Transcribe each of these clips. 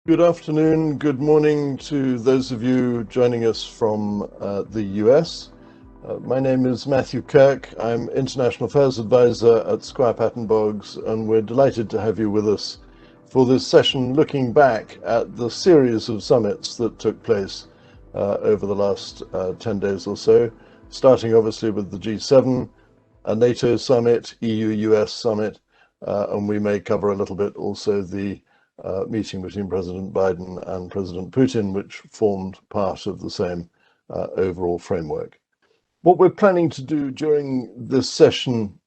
Good afternoon, good morning to those of you joining us from the US. My name is Matthew Kirk. I'm International Affairs Advisor at Squire Patton Boggs, and we're delighted to have you with us for this session looking back at the series of summits that took place over the last 10 days or so, starting obviously with the G7, a NATO summit, EU-US summit, and we may cover a little bit also the meeting between President Biden and President Putin, which formed part of the same overall framework. What we're planning to do during this session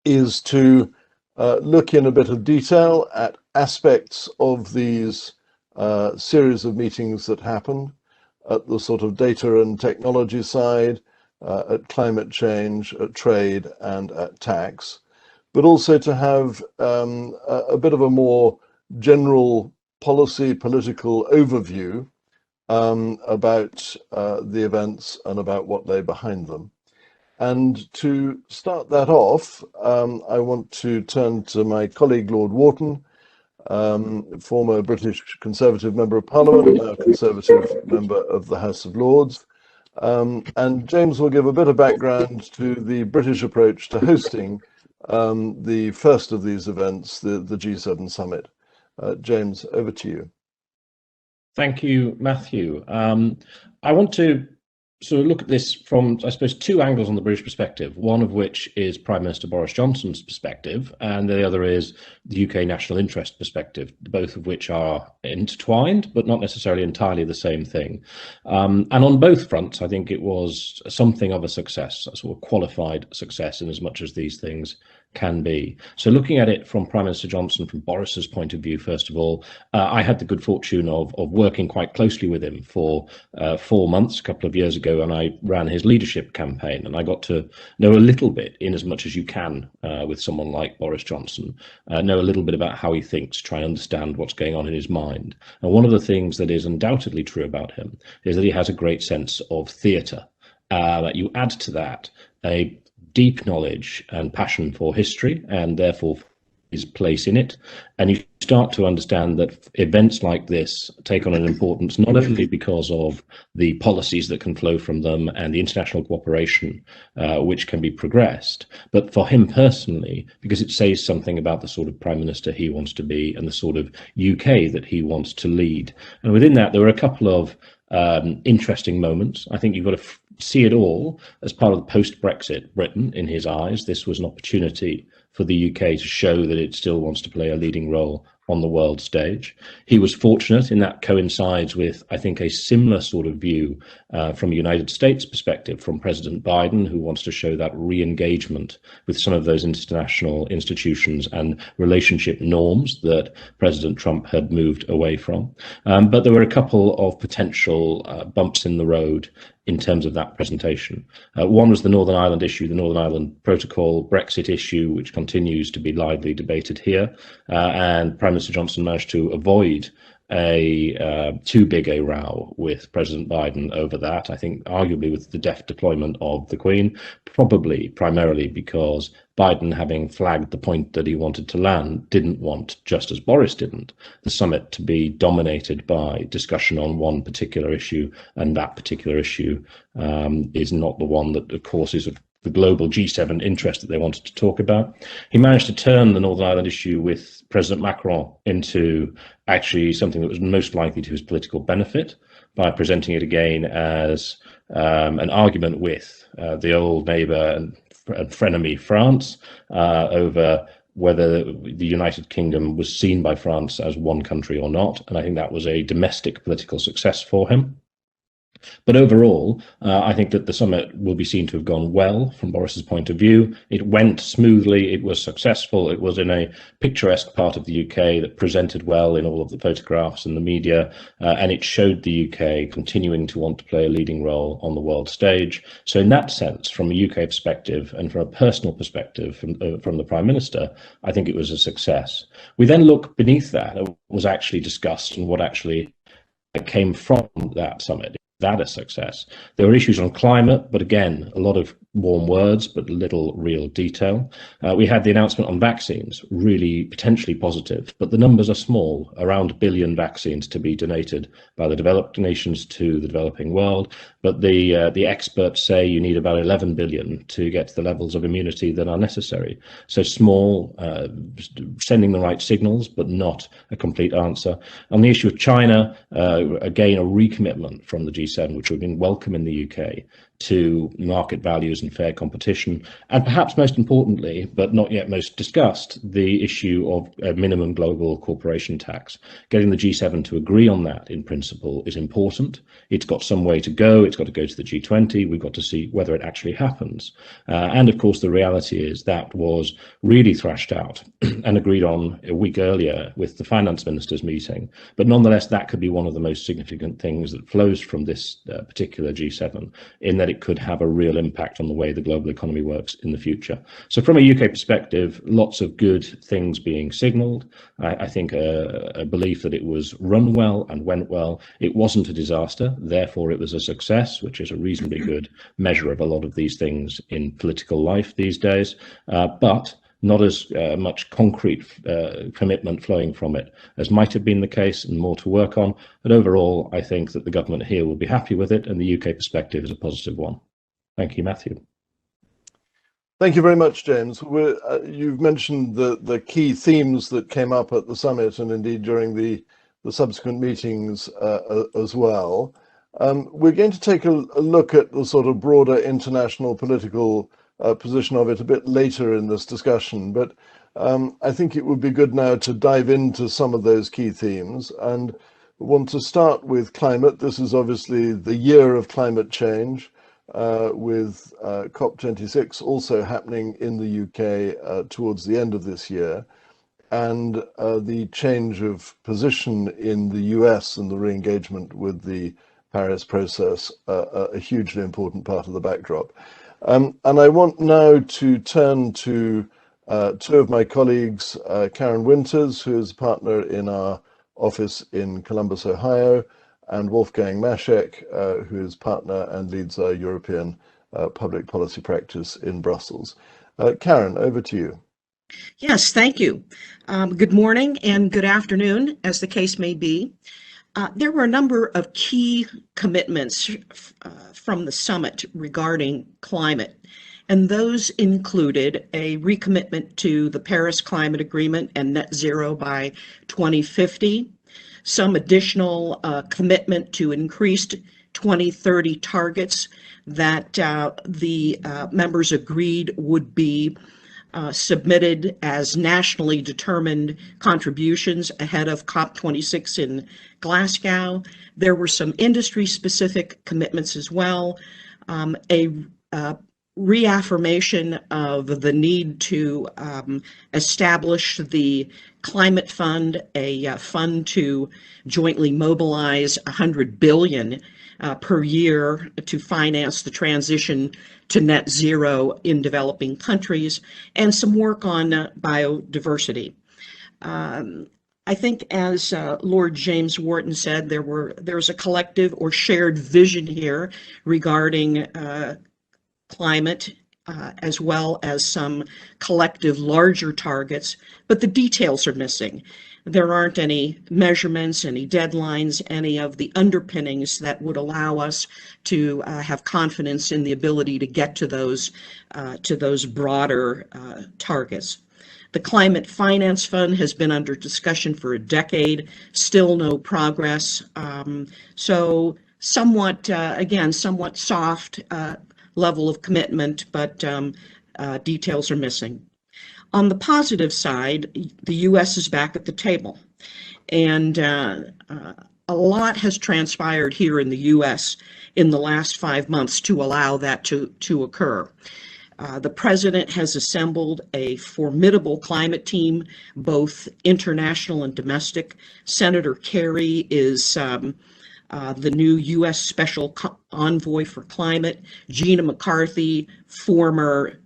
is to look in a bit of detail at aspects of these series of meetings that happened at the sort of data and technology side, at climate change, at trade, and at tax, but also to have a bit of a more general policy political overview about the events and about what lay behind them. And to start that off, I want to turn to my colleague Lord Wharton, former British Conservative Member of Parliament, now Conservative Member of the House of Lords. And James will give a bit of background to the British approach to hosting the first of these events, the G7 summit. James, over to you. Thank you, Matthew. I want to sort of look at this from, I suppose, two angles on the British perspective, one of which is Prime Minister Boris Johnson's perspective, and the other is the UK national interest perspective, both of which are intertwined, but not necessarily entirely the same thing. And on both fronts, I think it was something of a success, a sort of qualified success in as much as these things can be. So looking at it from Prime Minister Johnson, from Boris's point of view, first of all, I had the good fortune of working quite closely with him for 4 months, a couple of years ago, and I ran his leadership campaign, and I got to know a little bit, in as much as you can with someone like Boris Johnson, know a little bit about how he thinks, try and understand what's going on in his mind. And one of the things that is undoubtedly true about him is that he has a great sense of theatre. You add to that a deep knowledge and passion for history, and therefore his place in it, and you start to understand that events like this take on an importance not only because of the policies that can flow from them and the international cooperation which can be progressed, but for him personally, because it says something about the sort of Prime Minister he wants to be and the sort of UK that he wants to lead. And within that, there were a couple of interesting moments. I think you've got to see it all as part of the post-Brexit Britain. In his eyes, this was an opportunity for the UK to show that it still wants to play a leading role on the world stage. He was fortunate in that coincides with, I think, a similar sort of view from a United States perspective from President Biden, who wants to show that re-engagement with some of those international institutions and relationship norms that President Trump had moved away from. But there were a couple of potential bumps in the road in terms of that presentation. One was the Northern Ireland issue, the Northern Ireland Protocol, Brexit issue, which continues to be lively debated here, and Prime Minister Johnson managed to avoid too big a row with President Biden over that. I think arguably with the deft deployment of the Queen, probably primarily because Biden, having flagged the point that he wanted to land, didn't want, just as Boris didn't, the summit to be dominated by discussion on one particular issue, and that particular issue is not the one that, of course, is of the global G7 interest that they wanted to talk about. He managed to turn the Northern Ireland issue with President Macron into actually something that was most likely to his political benefit by presenting it again as an argument with the old neighbour and frenemy France over whether the United Kingdom was seen by France as one country or not. And I think that was a domestic political success for him. But overall, I think that the summit will be seen to have gone well from Boris's point of view. It went smoothly, it was successful, it was in a picturesque part of the UK that presented well in all of the photographs and the media, and it showed the UK continuing to want to play a leading role on the world stage. So in that sense, from a UK perspective and from a personal perspective from the Prime Minister, I think it was a success. We then look beneath that at what was actually discussed and what actually came from that summit. that a success. There were issues on climate, but again, a lot of warm words, but little real detail. We had the announcement on vaccines, really potentially positive, but the numbers are small, around 1 billion vaccines to be donated by the developed nations to the developing world. But the experts say you need about 11 billion to get to the levels of immunity that are necessary. So small, sending the right signals, but not a complete answer. On the issue of China, again, a recommitment from the G7, which would have been welcome in the UK, to market values and fair competition, and perhaps most importantly, but not yet most discussed, the issue of a minimum global corporation tax. Getting the G7 to agree on that in principle is important. It's got some way to go. It's got to go to the G20. We've got to see whether it actually happens. And of course, the reality is that was really thrashed out and agreed on a week earlier with the finance ministers meeting. But nonetheless, that could be one of the most significant things that flows from this particular G7, in that it could have a real impact on the way the global economy works in the future. So from a UK perspective, lots of good things being signalled. I think a belief that it was run well and went well. It wasn't a disaster, therefore it was a success, which is a reasonably good measure of a lot of these things in political life these days, but not as much concrete commitment flowing from it as might have been the case, and more to work on. But overall, I think that the government here will be happy with it, and the UK perspective is a positive one. Thank you, Matthew. Thank you very much, James. You've mentioned the key themes that came up at the summit, and indeed during the subsequent meetings as well. We're going to take a look at the sort of broader international political position of it a bit later in this discussion, but I think it would be good now to dive into some of those key themes, and want to start with climate. This is obviously the year of climate change, with COP26 also happening in the UK towards the end of this year, and the change of position in the US and the re-engagement with the Paris process, a hugely important part of the backdrop. And I want now to turn to two of my colleagues, Karen Winters, who is a partner in our office in Columbus, Ohio, and Wolfgang Maschek, who is partner and leads our European public policy practice in Brussels. Karen, over to you. Yes, thank you. Good morning and good afternoon, as the case may be. There were a number of key commitments from the summit regarding climate, and those included a recommitment to the Paris Climate Agreement and net zero by 2050, some additional commitment to increased 2030 targets that the members agreed would be submitted as nationally determined contributions ahead of COP26 in Glasgow. There were some industry-specific commitments as well, a reaffirmation of the need to establish the climate fund, a fund to jointly mobilize 100 billion per year to finance the transition to net zero in developing countries, and some work on biodiversity. I think, as Lord James Wharton said, there's a collective or shared vision here regarding climate, as well as some collective larger targets, but the details are missing. There aren't any measurements, any deadlines, any of the underpinnings that would allow us to have confidence in the ability to get to those broader targets. The Climate Finance Fund has been under discussion for a decade, still no progress. So somewhat, again, somewhat soft level of commitment, but details are missing. On the positive side, the U.S. is back at the table, and a lot has transpired here in the U.S. in the last 5 months to allow that to occur. The president has assembled a formidable climate team, both international and domestic. Senator Kerry is the new U.S. Special Envoy for Climate. Gina McCarthy, former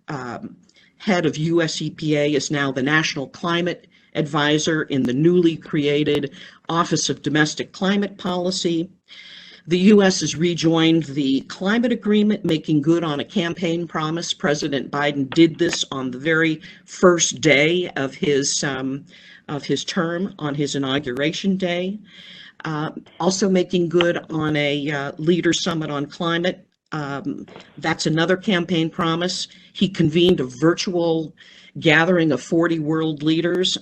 head of U.S. EPA, is now the National Climate Advisor in the newly created Office of Domestic Climate Policy. The U.S. has rejoined the climate agreement, making good on a campaign promise. President Biden did this on the very first day of his term, on his inauguration day. Also making good on a leader summit on climate. That's another campaign promise. He convened a virtual gathering of 40 world leaders,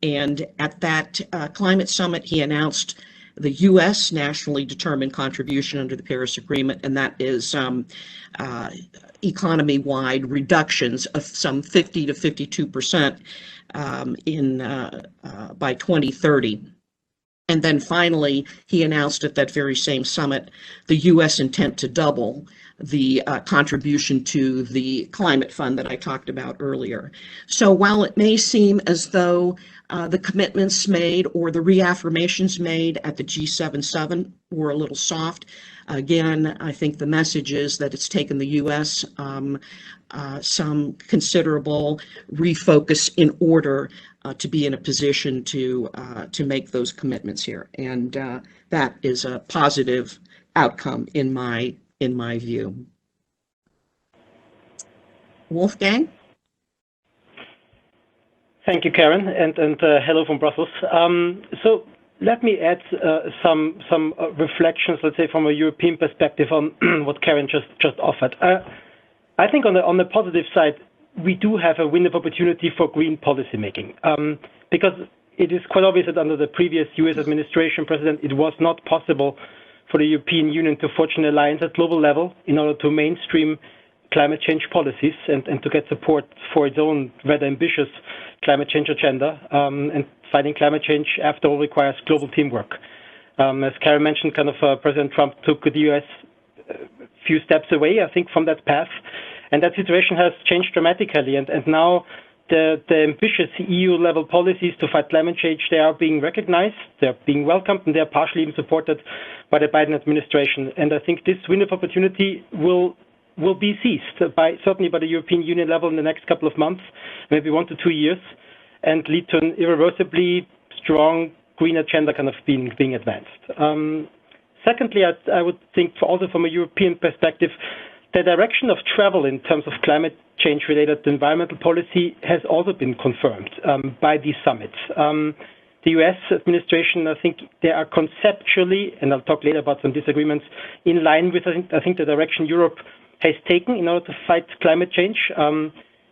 and at that climate summit, he announced the U.S. nationally determined contribution under the Paris Agreement, and that is economy-wide reductions of some 50 to 52% by 2030. And then finally, he announced at that very same summit the U.S. intent to double the contribution to the climate fund that I talked about earlier. So while it may seem as though the commitments made or the reaffirmations made at the G7 summit were a little soft, again, I think the message is that it's taken the U.S. Some considerable refocus in order to be in a position to make those commitments here, and that is a positive outcome in my view. Wolfgang? Thank you, Karen, and hello from Brussels. So let me add some reflections, let's say, from a European perspective on what Karen just offered. I think on the positive side, we do have a window of opportunity for green policymaking, because it is quite obvious that under the previous U.S. administration president, it was not possible for the European Union to forge an alliance at global level in order to mainstream climate change policies and to get support for its own rather ambitious climate change agenda. And fighting climate change, after all, requires global teamwork. As Karen mentioned, President Trump took the U.S. a few steps away, I think, from that path. And that situation has changed dramatically. And now the ambitious EU-level policies to fight climate change, they are being recognized, they're being welcomed, and they're partially even supported by the Biden administration. And I think this window of opportunity will be seized certainly by the European Union level in the next couple of months, maybe 1 to 2 years, and lead to an irreversibly strong green agenda being advanced. Secondly, I would think also from a European perspective, the direction of travel in terms of climate change-related environmental policy has also been confirmed by these summits. The U.S. administration, I think they are conceptually, and I'll talk later about some disagreements, in line with, I think the direction Europe has taken in order to fight climate change.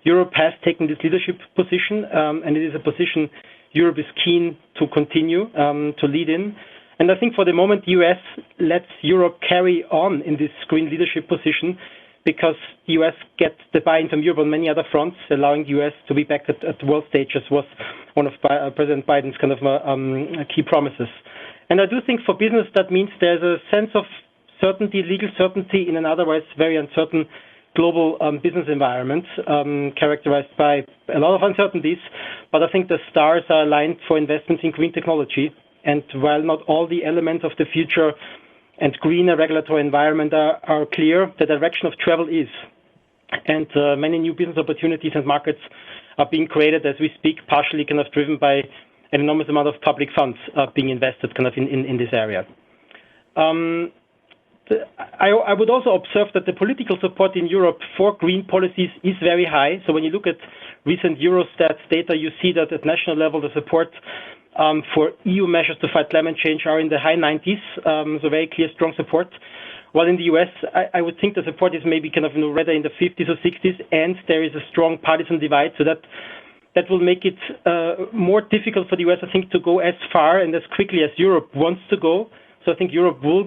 Europe has taken this leadership position, and it is a position Europe is keen to continue to lead in. And I think for the moment, the U.S. lets Europe carry on in this green leadership position because the U.S. gets the buy-in from Europe on many other fronts, allowing the U.S. to be back at the world stage, as was one of President Biden's key promises. And I do think for business, that means there's a sense of certainty, legal certainty in an otherwise very uncertain global business environment, characterized by a lot of uncertainties. But I think the stars are aligned for investments in green technology. And while not all the elements of the future and greener regulatory environment are clear, the direction of travel is. And many new business opportunities and markets are being created as we speak, partially driven by an enormous amount of public funds being invested in this area. I would also observe that the political support in Europe for green policies is very high. So when you look at recent Eurostat data, you see that at national level, the support for EU measures to fight climate change are in the high 90s, so very clear, strong support. While in the US, I would think the support is maybe rather in the 50s or 60s, and there is a strong partisan divide, so that will make it more difficult for the US, I think, to go as far and as quickly as Europe wants to go. So I think Europe will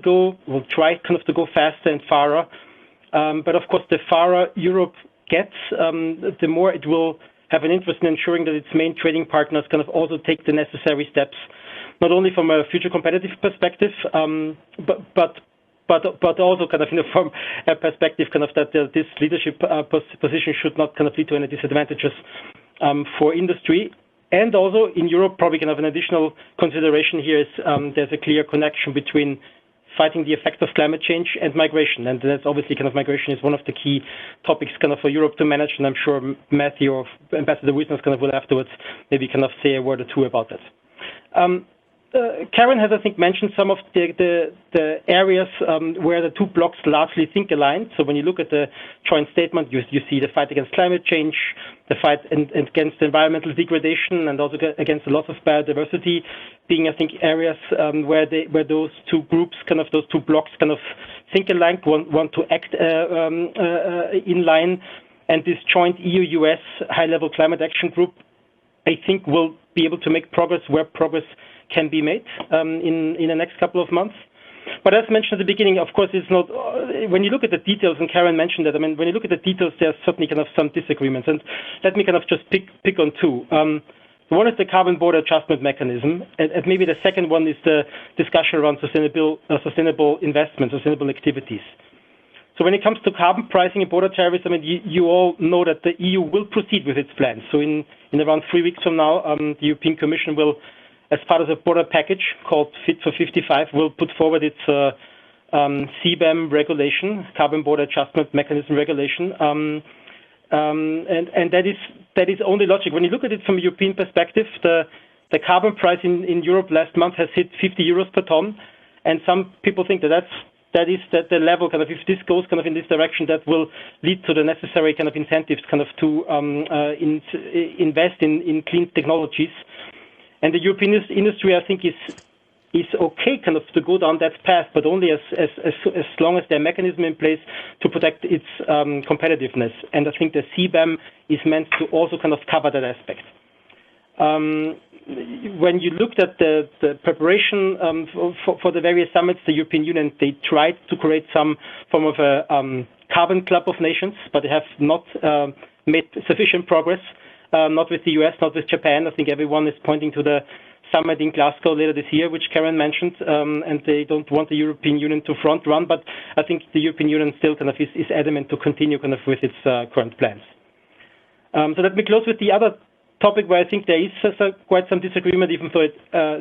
try to go faster and farther. But of course, the farther Europe gets, the more it will have an interest in ensuring that its main trading partners also take the necessary steps, not only from a future competitive perspective, but also from a perspective that this leadership position should not lead to any disadvantages for industry. And also in Europe, probably an additional consideration here is there's a clear connection between fighting the effect of climate change and migration. And that's obviously migration is one of the key topics for Europe to manage. And I'm sure Matthew or Ambassador Wisnes will afterwards maybe say a word or two about that. Karen has, I think, mentioned some of the areas where the two blocs largely think aligned. So when you look at the joint statement, you see the fight against climate change, the fight against environmental degradation, and also against the loss of biodiversity, being, I think, areas where those two groups, those two blocs, think alike, want to act in line. And this joint EU-US high-level climate action group, I think, will be able to make progress where progress can be made in the next couple of months. But as mentioned at the beginning, of course, it's not, when you look at the details, and Karen mentioned that, I mean, when you look at the details, there's certainly some disagreements. And let me just pick on two. One is the carbon border adjustment mechanism, and maybe the second one is the discussion around sustainable investment, sustainable activities. So when it comes to carbon pricing and border tariffs, I mean, you all know that the EU will proceed with its plans. So in around 3 weeks from now, the European Commission will, as part of a border package called Fit for 55, will put forward its CBAM regulation, carbon border adjustment mechanism regulation, and that is only logic. When you look at it from a European perspective, the carbon price in Europe last month has hit 50 euros per ton, and some people think that is the level, if this goes in this direction, that will lead to the necessary incentives to invest in clean technologies. And the European industry, I think, is okay to go down that path, but only as long as there are mechanisms in place to protect its competitiveness. And I think the CBAM is meant to also cover that aspect. When you looked at the preparation for the various summits, the European Union, they tried to create some form of a carbon club of nations, but they have not made sufficient progress, not with the US, not with Japan. I think everyone is pointing to the summit in Glasgow later this year, which Karen mentioned, and they don't want the European Union to front run, but I think the European Union still is adamant to continue with its current plans. So let me close with the other topic where I think there is quite some disagreement, even though it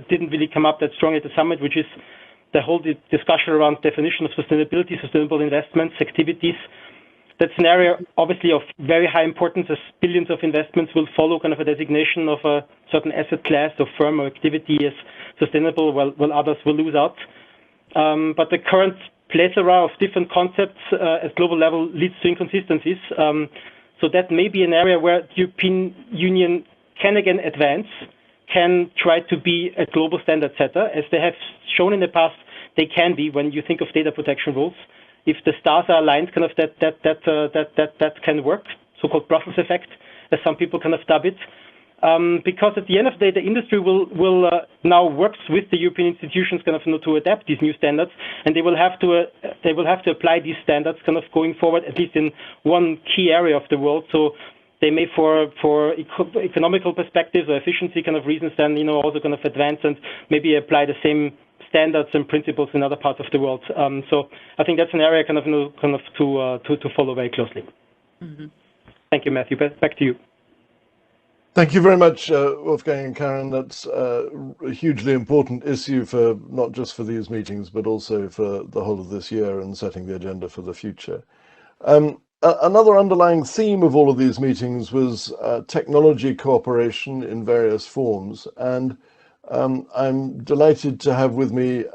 didn't really come up that strong at the summit, which is the whole discussion around definition of sustainability, sustainable investments, activities. That's an area, obviously, of very high importance, as billions of investments will follow a designation of a certain asset class or firm or activity as sustainable, while others will lose out. But the current plethora of different concepts at global level leads to inconsistencies. So that may be an area where the European Union can again advance, can try to be a global standard setter, as they have shown in the past they can be when you think of data protection rules. If the stars are aligned, that can work, so-called Brussels effect, as some people dub it. Because at the end of the day, the industry will now works with the European institutions to adapt these new standards, and they will have to apply these standards going forward, at least in one key area of the world. So they may, for economical perspectives or efficiency reasons, then also advance and maybe apply the same standards and principles in other parts of the world. So I think that's an area to follow very closely. Mm-hmm. Thank you, Matthew. Back to you. Thank you very much, Wolfgang and Karen. That's a hugely important issue for not just for these meetings, but also for the whole of this year and setting the agenda for the future. Another underlying theme of all of these meetings was technology cooperation in various forms. And I'm delighted to have with me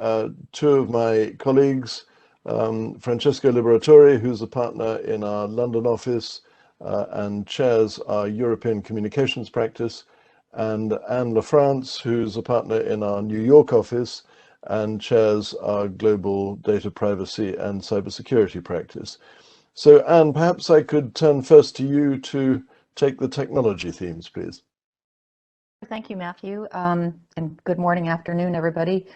two of my colleagues, Francesco Liberatore, who's a partner in our London office, and chairs our European communications practice, and Anne LaFrance, who's a partner in our New York office and chairs our global data privacy and cybersecurity practice. So Anne, perhaps I could turn first to you to take the technology themes, please. Thank you, Matthew, and good morning, afternoon, everybody.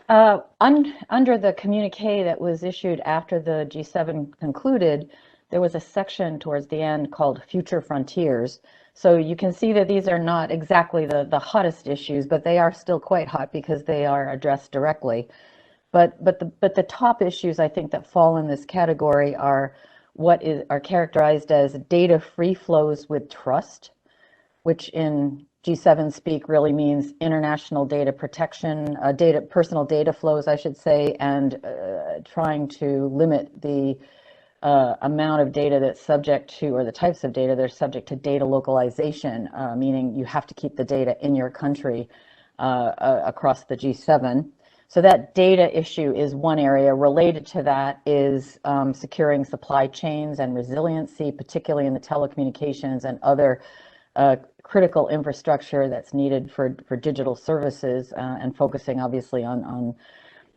Under the communique that was issued after the G7 concluded, there was a section towards the end called Future Frontiers. So you can see that these are not exactly the hottest issues, but they are still quite hot because they are addressed directly. But the top issues I think that fall in this category are are characterized as data free flows with trust, which in G7 speak really means international data protection, personal data flows, I should say, and trying to limit the amount of data that's subject to, or the types of data that are subject to data localization, meaning you have to keep the data in your country. across the G7. So that data issue is one area. Related to that is securing supply chains and resiliency, particularly in the telecommunications and other critical infrastructure that's needed for digital services, and focusing obviously on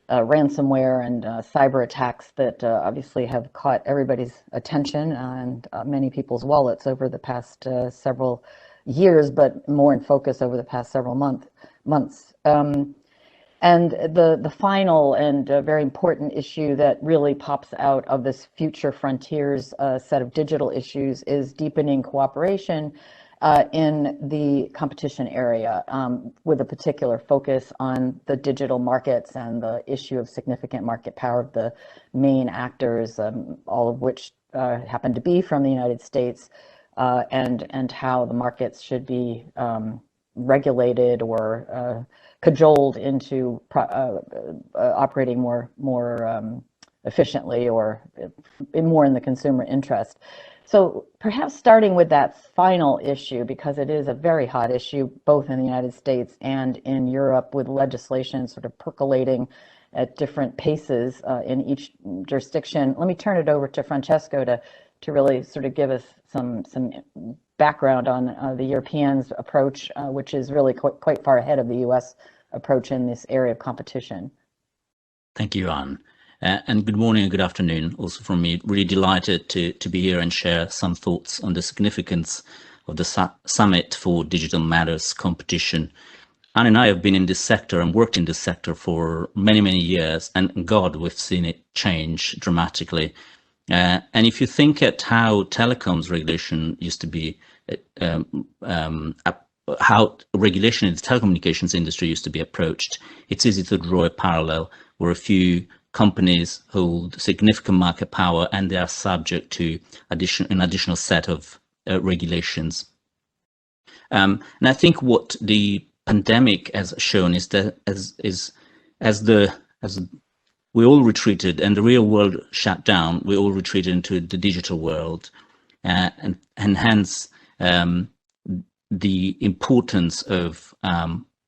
ransomware and cyber attacks that obviously have caught everybody's attention and many people's wallets over the past several years, but more in focus over the past several months. And the final and very important issue that really pops out of this future frontiers set of digital issues is deepening cooperation in the competition area, with a particular focus on the digital markets and the issue of significant market power of the main actors, all of which happen to be from the United States, and how the markets should be regulated or cajoled into operating more efficiently or more in the consumer interest. So perhaps starting with that final issue, because it is a very hot issue, both in the United States and in Europe, with legislation sort of percolating at different paces in each jurisdiction. Let me turn it over to Francesco to really sort of give us some background on the Europeans' approach, which is really quite far ahead of the US approach in this area of competition. Thank you, Anne. And good morning and good afternoon also from me. Really delighted to be here and share some thoughts on the significance of the Summit for Digital Matters competition. Anne and I have been in this sector and worked in this sector for many, many years, and God, we've seen it change dramatically. And if you think at how telecoms regulation used to be, how regulation in the telecommunications industry used to be approached, it's easy to draw a parallel where a few companies hold significant market power and they are subject to an additional set of regulations. And I think what the pandemic has shown is that as we all retreated and the real world shut down, we all retreated into the digital world, and hence the importance of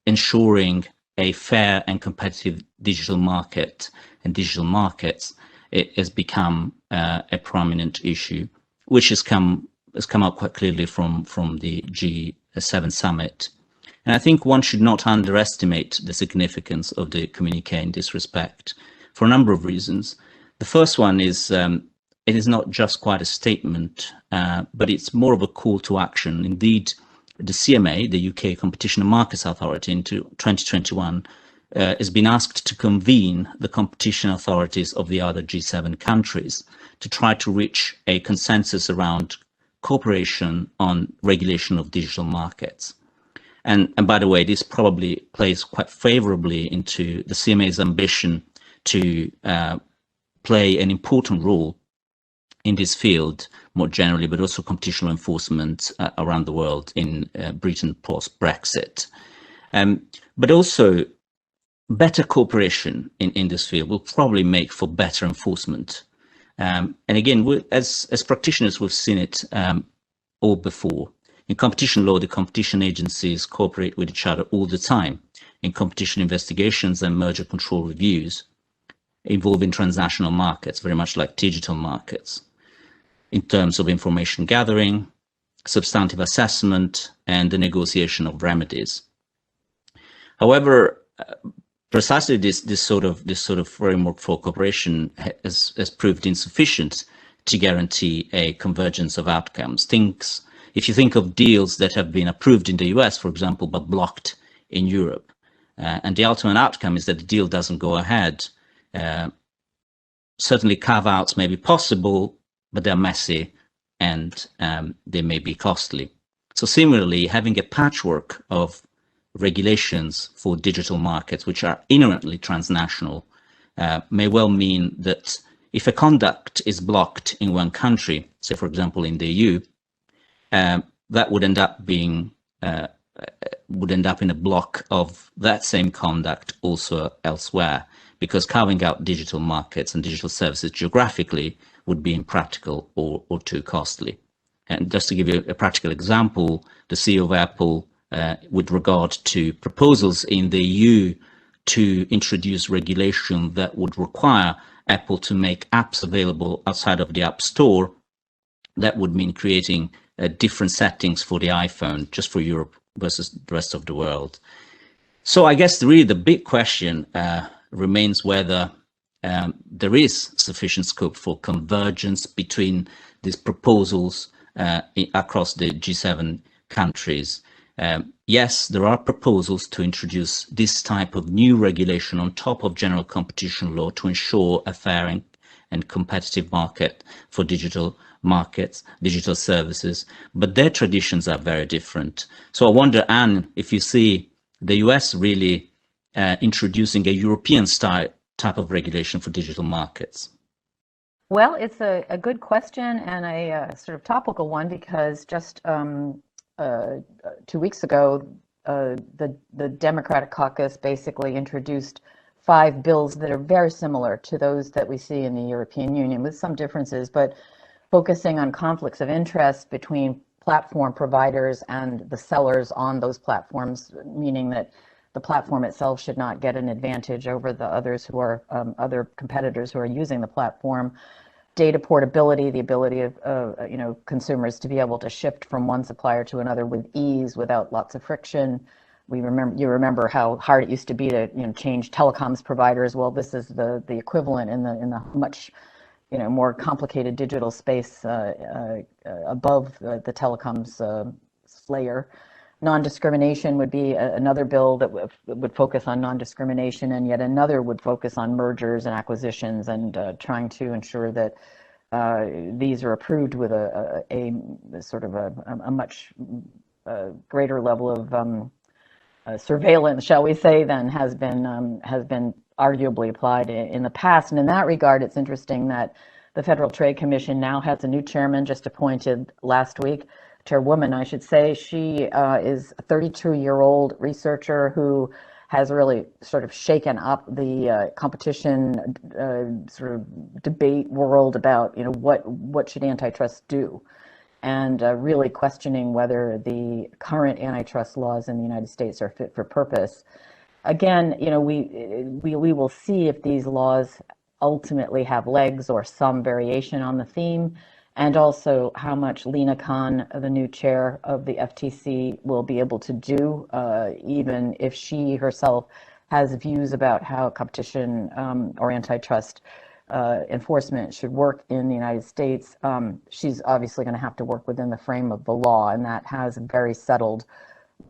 ensuring a fair and competitive digital market and digital markets, it has become a prominent issue, which has come out quite clearly from the G7 summit. And I think one should not underestimate the significance of the communique in this respect for a number of reasons. The first one is it is not just quite a statement, but it's more of a call to action. Indeed, the CMA, the UK Competition and Markets Authority, in 2021 has been asked to convene the competition authorities of the other G7 countries to try to reach a consensus around cooperation on regulation of digital markets. And by the way, this probably plays quite favorably into the CMA's ambition to play an important role in this field more generally, but also competition enforcement around the world in Britain post-Brexit. But also better cooperation in this field will probably make for better enforcement. And again, as practitioners, we've seen it all before. In competition law, the competition agencies cooperate with each other all the time in competition investigations and merger control reviews involving transnational markets, very much like digital markets, in terms of information gathering, substantive assessment, and the negotiation of remedies. However, precisely this sort of framework for cooperation has proved insufficient to guarantee a convergence of outcomes. If you think of deals that have been approved in the US, for example, but blocked in Europe, and the ultimate outcome is that the deal doesn't go ahead, certainly carve-outs may be possible, but they're messy and they may be costly. So similarly, having a patchwork of regulations for digital markets, which are inherently transnational, may well mean that if a conduct is blocked in one country, say for example in the EU, that would end up being in a block of that same conduct also elsewhere, because carving out digital markets and digital services geographically would be impractical or too costly. And just to give you a practical example, the CEO of Apple with regard to proposals in the EU to introduce regulation that would require Apple to make apps available outside of the App Store. That would mean creating different settings for the iPhone, just for Europe versus the rest of the world. So I guess really the big question remains whether there is sufficient scope for convergence between these proposals across the G7 countries. Yes, there are proposals to introduce this type of new regulation on top of general competition law to ensure a fair and competitive market for digital markets, digital services, but their traditions are very different. So I wonder, Anne, if you see the US really introducing a European style type of regulation for digital markets. Well, it's a good question and a sort of topical one, because just 2 weeks ago, the Democratic caucus basically introduced 5 bills that are very similar to those that we see in the European Union, with some differences, but focusing on conflicts of interest between platform providers and the sellers on those platforms, meaning that the platform itself should not get an advantage over the others who are other competitors who are using the platform. Data portability, the ability of consumers to be able to shift from one supplier to another with ease without lots of friction. You remember how hard it used to be to change telecoms providers. Well, this is the equivalent in the much more complicated digital space above the telecoms layer. Non-discrimination would be another bill that would focus on non-discrimination, and yet another would focus on mergers and acquisitions and trying to ensure that these are approved with a sort of a much greater level of surveillance, shall we say, than has been arguably applied in the past. And in that regard, it's interesting that the Federal Trade Commission now has a new chairman, just appointed last week. Chairwoman, I should say. She is a 32-year-old researcher who has really sort of shaken up the competition sort of debate world about what should antitrust do, and really questioning whether the current antitrust laws in the United States are fit for purpose. Again, we will see if these laws ultimately have legs or some variation on the theme, and also how much Lina Khan, the new chair of the FTC, will be able to do, even if she herself has views about how competition or antitrust enforcement should work in the United States. She's obviously going to have to work within the frame of the law, and that has a very settled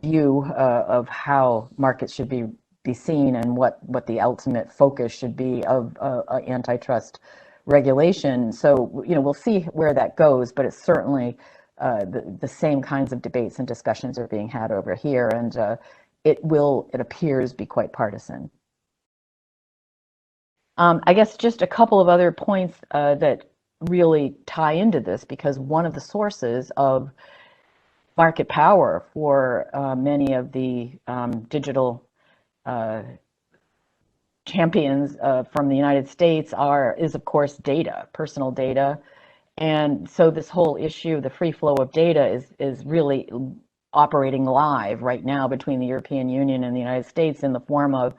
view of how markets should be seen and what the ultimate focus should be of antitrust regulation. So we'll see where that goes, but it's certainly the same kinds of debates and discussions are being had over here, and it appears, be quite partisan. I guess just a couple of other points that really tie into this, because one of the sources of market power for many of the digital champions from the United States is of course data, personal data. And so this whole issue, the free flow of data, is really operating live right now between the European Union and the United States in the form of,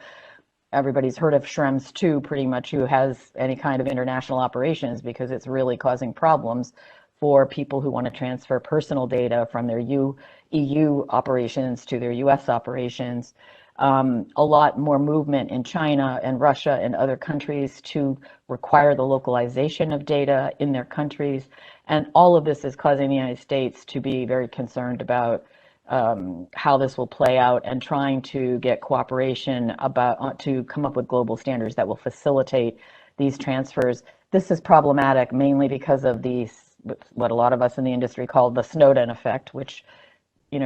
everybody's heard of Schrems 2 pretty much, who has any kind of international operations, because it's really causing problems for people who want to transfer personal data from their EU operations to their US operations. A lot more movement in China and Russia and other countries to require the localization of data in their countries. And all of this is causing the United States to be very concerned about how this will play out, and trying to get cooperation to come up with global standards that will facilitate these transfers. This is problematic mainly because of what a lot of us in the industry call the Snowden effect, which,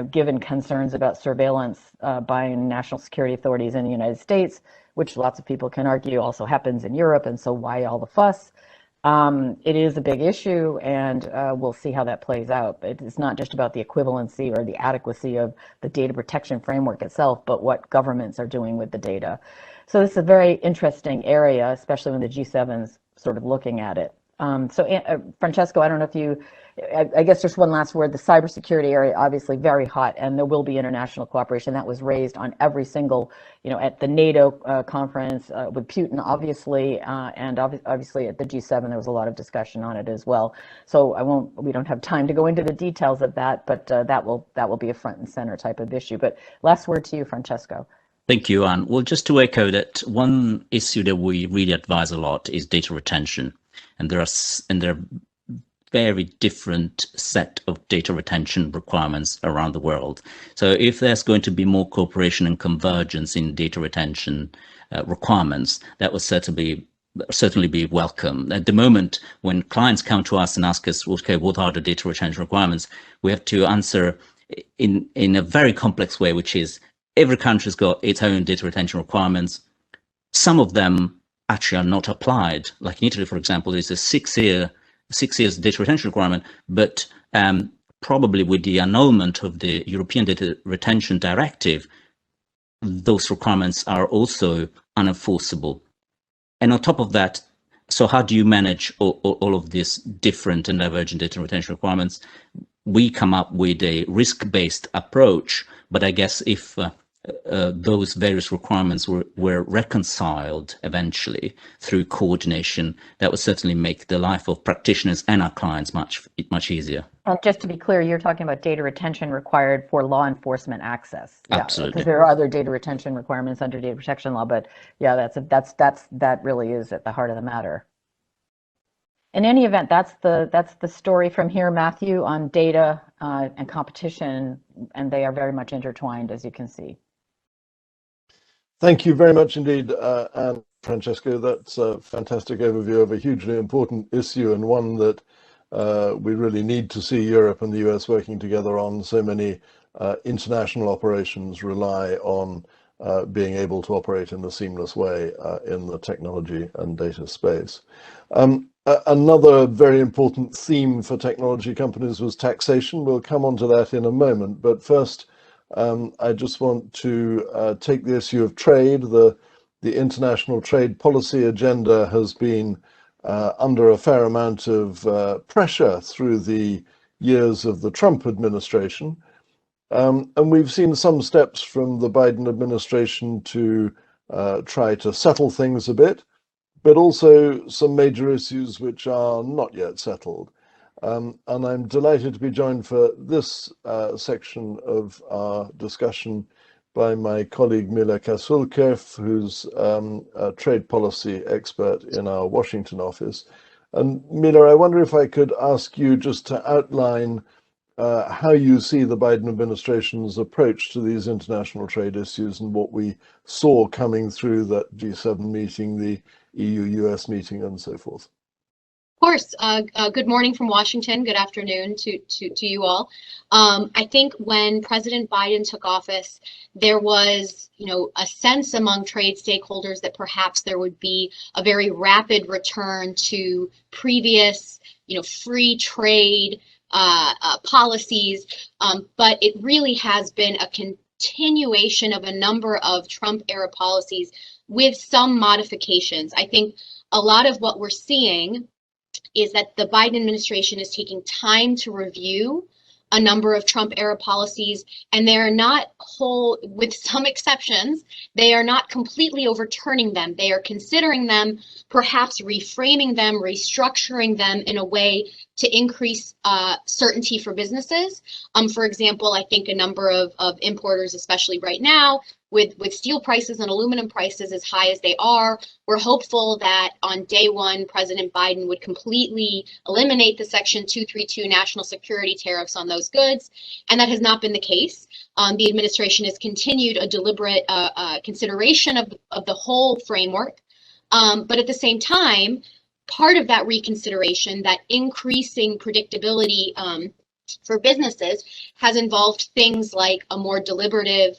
given concerns about surveillance by national security authorities in the United States, which lots of people can argue also happens in Europe, and so why all the fuss? It is a big issue, and we'll see how that plays out. It's not just about the equivalency or the adequacy of the data protection framework itself, but what governments are doing with the data. So this is a very interesting area, especially when the G7's sort of looking at it. So Francesco, I don't know if you I guess just one last word. The cybersecurity area, obviously very hot, and there will be international cooperation. That was raised on every single, at the NATO conference with Putin, obviously, and obviously at the G7, there was a lot of discussion on it as well. So we don't have time to go into the details of that, but that will be a front and center type of issue. But last word to you, Francesco. Thank you, Anne. Well, just to echo that, one issue that we really advise a lot is data retention, and there are very different set of data retention requirements around the world. So if there's going to be more cooperation and convergence in data retention requirements, that would certainly be welcome. At the moment, when clients come to us and ask us, okay, what are the data retention requirements, we have to answer in a very complex way, which is every country's got its own data retention requirements. Some of them actually are not applied. Like in Italy, for example, there's a 6 years data retention requirement, but probably with the annulment of the European Data Retention Directive, those requirements are also unenforceable. And on top of that, so how do you manage all of these different and divergent data retention requirements? We come up with a risk-based approach, but I guess if those various requirements were reconciled eventually through coordination, that would certainly make the life of practitioners and our clients much easier. And just to be clear, you're talking about data retention required for law enforcement access. Yeah, absolutely. Because there are other data retention requirements under data protection law, but yeah, that really is at the heart of the matter. In any event, that's the story from here, Matthew, on data and competition, and they are very much intertwined, as you can see. Thank you very much indeed, Anne, Francesco. That's a fantastic overview of a hugely important issue, and one that we really need to see Europe and the US working together on. So many international operations rely on being able to operate in a seamless way in the technology and data space. Another very important theme for technology companies was taxation. We'll come on to that in a moment, but first I just want to take the issue of trade. The international trade policy agenda has been under a fair amount of pressure through the years of the Trump administration. And we've seen some steps from the Biden administration to try to settle things a bit, but also some major issues which are not yet settled. And I'm delighted to be joined for this section of our discussion by my colleague Mila Kasulkev, who's a trade policy expert in our Washington office. And Mila, I wonder if I could ask you just to outline how you see the Biden administration's approach to these international trade issues and what we saw coming through that G7 meeting, the EU-US meeting, and so forth. Of course. Good morning from Washington. Good afternoon to you all. I think when President Biden took office, there was, a sense among trade stakeholders that perhaps there would be a very rapid return to previous, free trade policies, but it really has been a continuation of a number of Trump-era policies with some modifications. I think a lot of what we're seeing is that the Biden administration is taking time to review a number of Trump-era policies, and they are not whole, with some exceptions, they are not completely overturning them. They are considering them, perhaps reframing them, restructuring them in a way to increase certainty for businesses. For example, I think a number of importers, especially right now, with steel prices and aluminum prices as high as they are, we're hopeful that on day one, President Biden would completely eliminate the Section 232 national security tariffs on those goods, and that has not been the case. The administration has continued a deliberate consideration of the whole framework, but at the same time, part of that reconsideration, that increasing predictability for businesses, has involved things like a more deliberative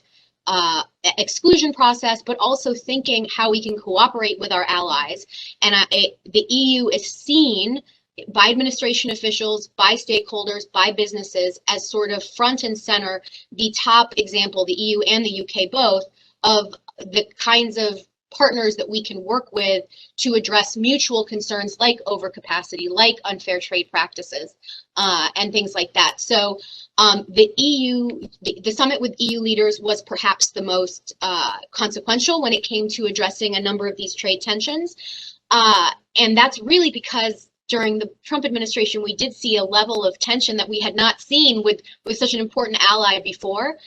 exclusion process, but also thinking how we can cooperate with our allies. And the EU is seen by administration officials, by stakeholders, by businesses as sort of front and center, the top example, the EU and the UK both, of the kinds of partners that we can work with to address mutual concerns like overcapacity, like unfair trade practices, and things like that. So the summit with EU leaders was perhaps the most consequential when it came to addressing a number of these trade tensions. And that's really because during the Trump administration, we did see a level of tension that we had not seen with such an important ally before.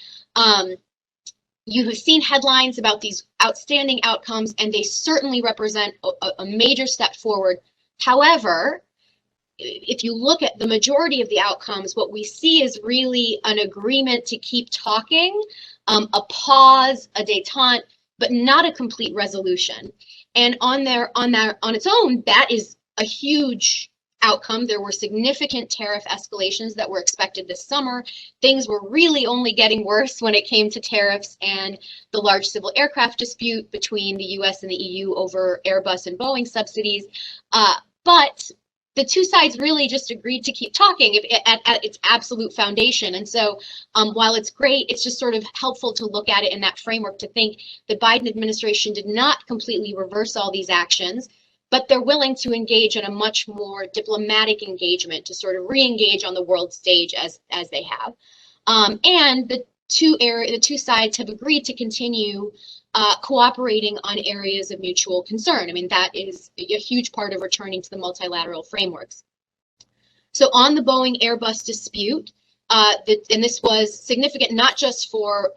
You have seen headlines about these outstanding outcomes, and they certainly represent a major step forward. However, if you look at the majority of the outcomes, what we see is really an agreement to keep talking, a pause, a détente, but not a complete resolution. And on its own, that is a huge outcome. There were significant tariff escalations that were expected this summer. Things were really only getting worse when it came to tariffs and the large civil aircraft dispute between the US and the EU over Airbus and Boeing subsidies. But the two sides really just agreed to keep talking at its absolute foundation. And so while it's great, it's just sort of helpful to look at it in that framework to think the Biden administration did not completely reverse all these actions, but they're willing to engage in a much more diplomatic engagement to sort of re-engage on the world stage as they have. And the two sides have agreed to continue cooperating on areas of mutual concern. I mean, that is a huge part of returning to the multilateral frameworks. So on the Boeing Airbus dispute, and this was significant not just for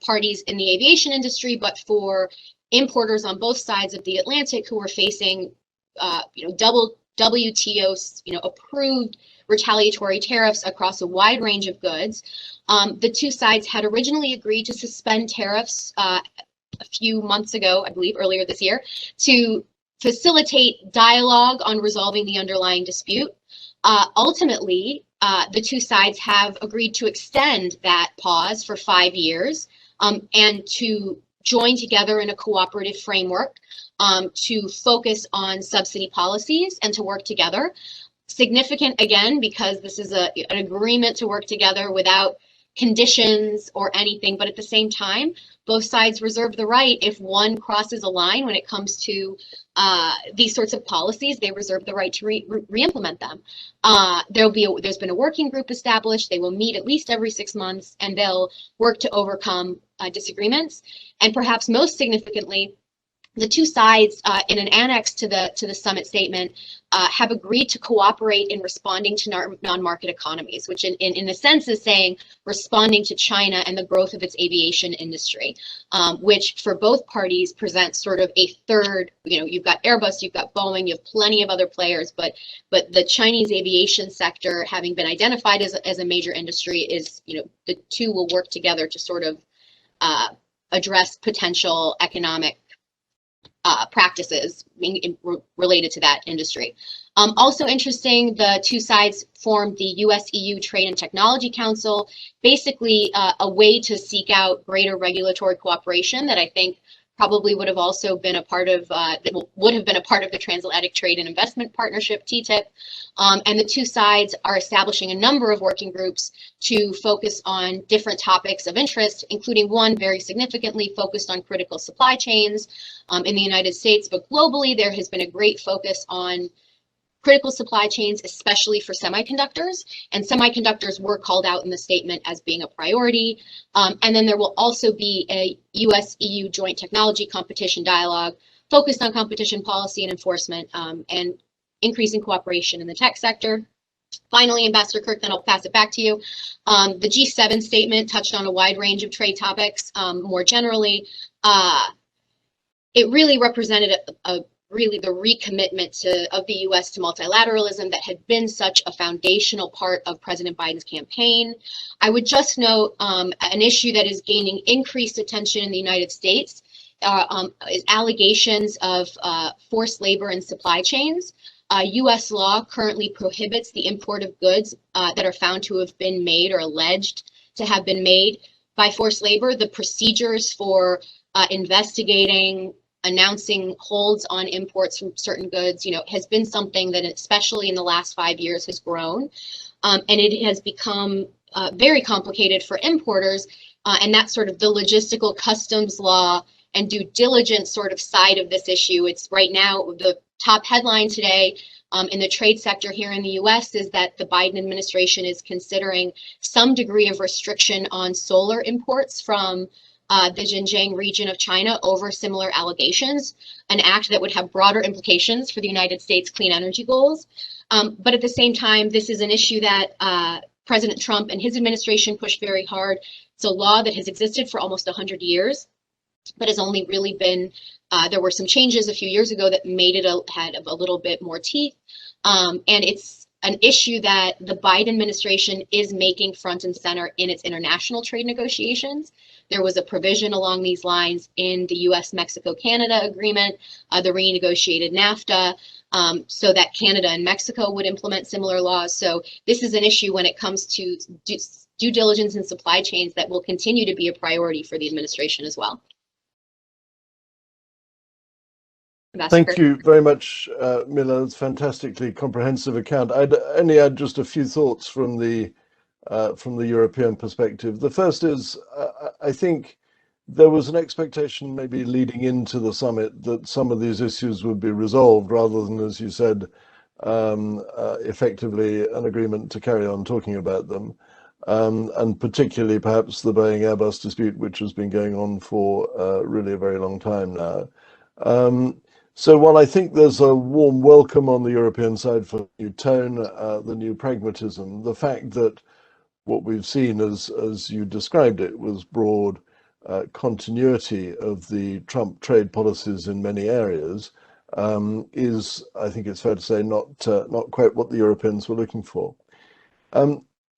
parties in the aviation industry, but for importers on both sides of the Atlantic who were facing, double WTO, approved retaliatory tariffs across a wide range of goods. The two sides had originally agreed to suspend tariffs a few months ago, I believe earlier this year, to facilitate dialogue on resolving the underlying dispute. Ultimately, the two sides have agreed to extend that pause for 5 years and to join together in a cooperative framework to focus on subsidy policies and to work together. Significant, again, because this is an agreement to work together without conditions or anything, but at the same time, both sides reserve the right, if one crosses a line when it comes to these sorts of policies, they reserve the right to re-implement them. There's been a working group established. They will meet at least every 6 months, and they'll work to overcome disagreements. And perhaps most significantly, the two sides in an annex to the summit statement have agreed to cooperate in responding to non-market economies, which in a sense is saying responding to China and the growth of its aviation industry, which for both parties presents sort of a third, you've got Airbus, you've got Boeing, you have plenty of other players, but the Chinese aviation sector, having been identified as a major industry, is, the two will work together to sort of address potential economic practices related to that industry. Also interesting, the two sides formed the US-EU Trade and Technology Council, basically a way to seek out greater regulatory cooperation that I think probably would have also been a part of the Transatlantic Trade and Investment Partnership, TTIP. And the two sides are establishing a number of working groups to focus on different topics of interest, including one very significantly focused on critical supply chains in the United States, but globally there has been a great focus on critical supply chains, especially for semiconductors, and semiconductors were called out in the statement as being a priority. And then there will also be a US-EU joint technology competition dialogue focused on competition policy and enforcement and increasing cooperation in the tech sector. Finally, Ambassador Kirk, then I'll pass it back to you. The G7 statement touched on a wide range of trade topics. More generally, it really represented really the recommitment of the U.S. to multilateralism that had been such a foundational part of President Biden's campaign. I would just note an issue that is gaining increased attention in the United States is allegations of forced labor in supply chains. U.S. law currently prohibits the import of goods that are found to have been made or alleged to have been made by forced labor. The procedures for investigating, announcing holds on imports from certain goods, has been something that, especially in the last 5 years, has grown. And it has become very complicated for importers. And that's sort of the logistical customs law and due diligence sort of side of this issue. It's right now the top headline today in the trade sector here in the US is that the Biden administration is considering some degree of restriction on solar imports from the Xinjiang region of China over similar allegations, an act that would have broader implications for the United States clean energy goals. But at the same time, this is an issue that President Trump and his administration pushed very hard. It's a law that has existed for almost 100 years, but has only really been, there were some changes a few years ago that made it had a little bit more teeth. And it's an issue that the Biden administration is making front and center in its international trade negotiations. There was a provision along these lines in the US-Mexico-Canada agreement, the renegotiated NAFTA, so that Canada and Mexico would implement similar laws. So this is an issue when it comes to due diligence in supply chains that will continue to be a priority for the administration as well. Thank you very much, Mila. It's a fantastically comprehensive account. I'd only add just a few thoughts from the European perspective. The first is, I think there was an expectation maybe leading into the summit that some of these issues would be resolved rather than, as you said, effectively an agreement to carry on talking about them. And particularly perhaps the Boeing-Airbus dispute, which has been going on for really a very long time now. So while I think there's a warm welcome on the European side for the new tone, the new pragmatism, the fact that what we've seen, as you described it, was broad continuity of the Trump trade policies in many areas, is, I think it's fair to say, not quite what the Europeans were looking for.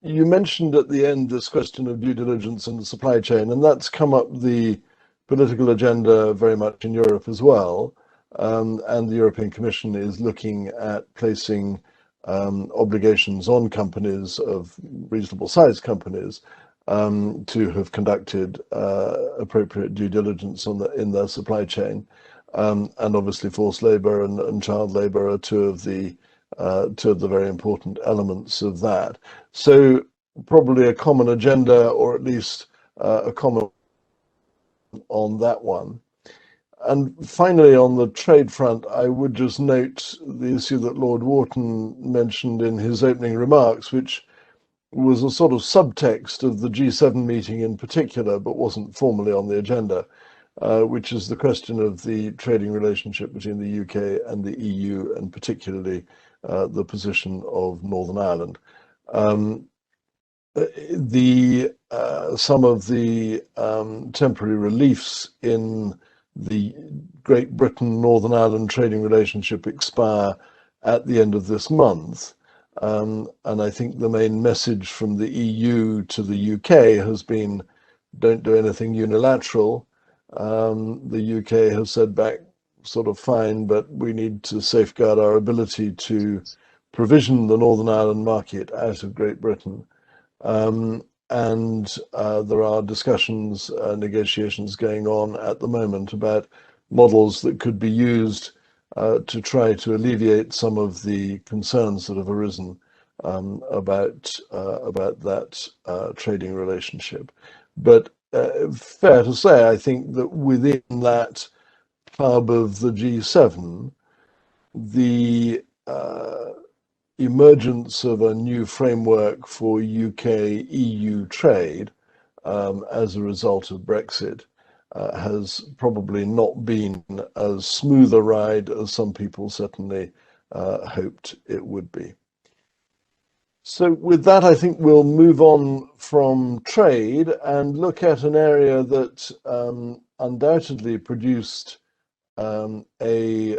You mentioned at the end this question of due diligence in the supply chain, and that's come up the political agenda very much in Europe as well. And the European Commission is looking at placing obligations on companies of reasonable sized companies to have conducted appropriate due diligence in their supply chain. And obviously forced labor and child labor are two of the very important elements of that. So probably a common agenda, or at least a common on that one. And finally, on the trade front, I would just note the issue that Lord Wharton mentioned in his opening remarks, which was a sort of subtext of the G7 meeting in particular, but wasn't formally on the agenda, which is the question of the trading relationship between the UK and the EU, and particularly the position of Northern Ireland. Some of the temporary reliefs in the Great Britain-Northern Ireland trading relationship expire at the end of this month. And I think the main message from the EU to the UK has been, don't do anything unilateral. The UK has said back, sort of fine, but we need to safeguard our ability to provision the Northern Ireland market out of Great Britain. And there are discussions, negotiations going on at the moment about models that could be used to try to alleviate some of the concerns that have arisen about that trading relationship. But fair to say, I think that within that club of the G7, the emergence of a new framework for UK-EU trade as a result of Brexit has probably not been as smooth a ride as some people certainly hoped it would be. So with that, I think we'll move on from trade and look at an area that undoubtedly produced a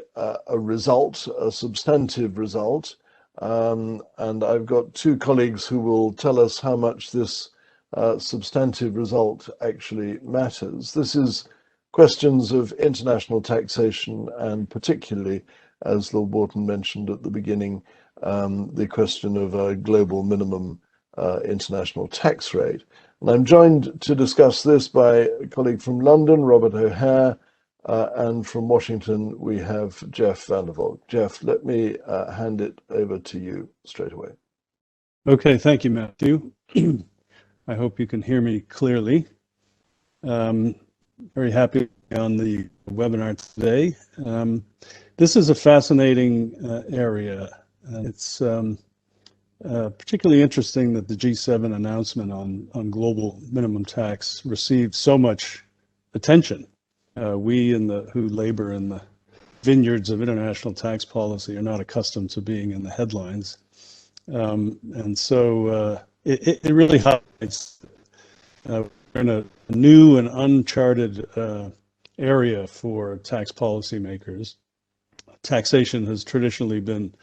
result, a substantive result. And I've got two colleagues who will tell us how much this substantive result actually matters. This is questions of international taxation, and particularly, as Lord Wharton mentioned at the beginning, the question of a global minimum international tax rate. And I'm joined to discuss this by a colleague from London, Robert O'Hare, and from Washington, we have Jeff van der Valk. Jeff, let me hand it over to you straight away. Okay, thank you, Matthew. I hope you can hear me clearly. Very happy on the webinar today. This is a fascinating area. It's particularly interesting that the G7 announcement on global minimum tax received so much attention. We who labor in the vineyards of international tax policy are not accustomed to being in the headlines. And so it really highlights we're in a new and uncharted area for tax policymakers. Taxation has traditionally been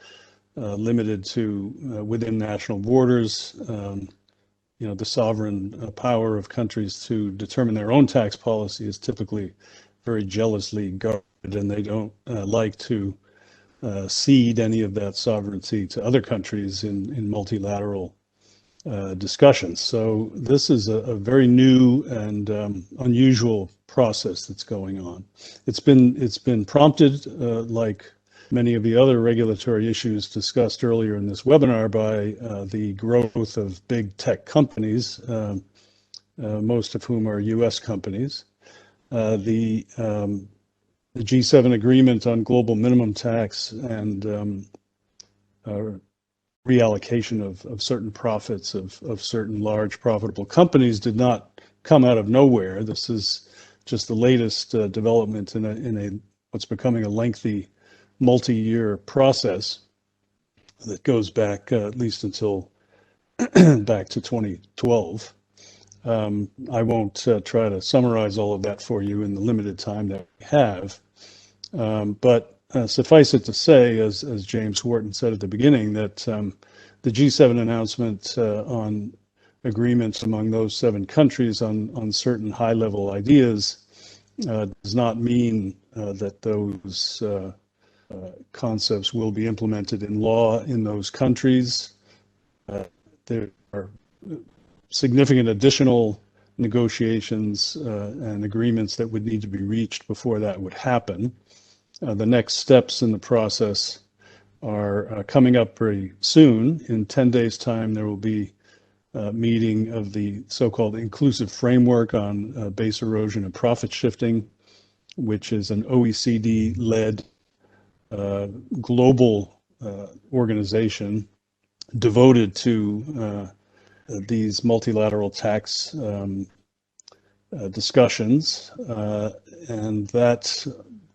limited to within national borders. The sovereign power of countries to determine their own tax policy is typically very jealously guarded, and they don't like to cede any of that sovereignty to other countries in multilateral discussions. So this is a very new and unusual process that's going on. It's been prompted, like many of the other regulatory issues discussed earlier in this webinar, by the growth of big tech companies, most of whom are U.S. companies. The G7 agreement on global minimum tax and reallocation of certain profits of certain large profitable companies did not come out of nowhere. This is just the latest development in a what's becoming a lengthy multi-year process that goes back at least until back to 2012. I won't try to summarize all of that for you in the limited time that we have, but suffice it to say, as James Wharton said at the beginning, that the G7 announcement on agreements among those 7 countries on certain high-level ideas does not mean that those concepts will be implemented in law in those countries. There are significant additional negotiations and agreements that would need to be reached before that would happen. The next steps in the process are coming up very soon. In 10 days' time, there will be a meeting of the so-called inclusive framework on base erosion and profit shifting, which is an OECD-led global organization devoted to these multilateral tax discussions, and that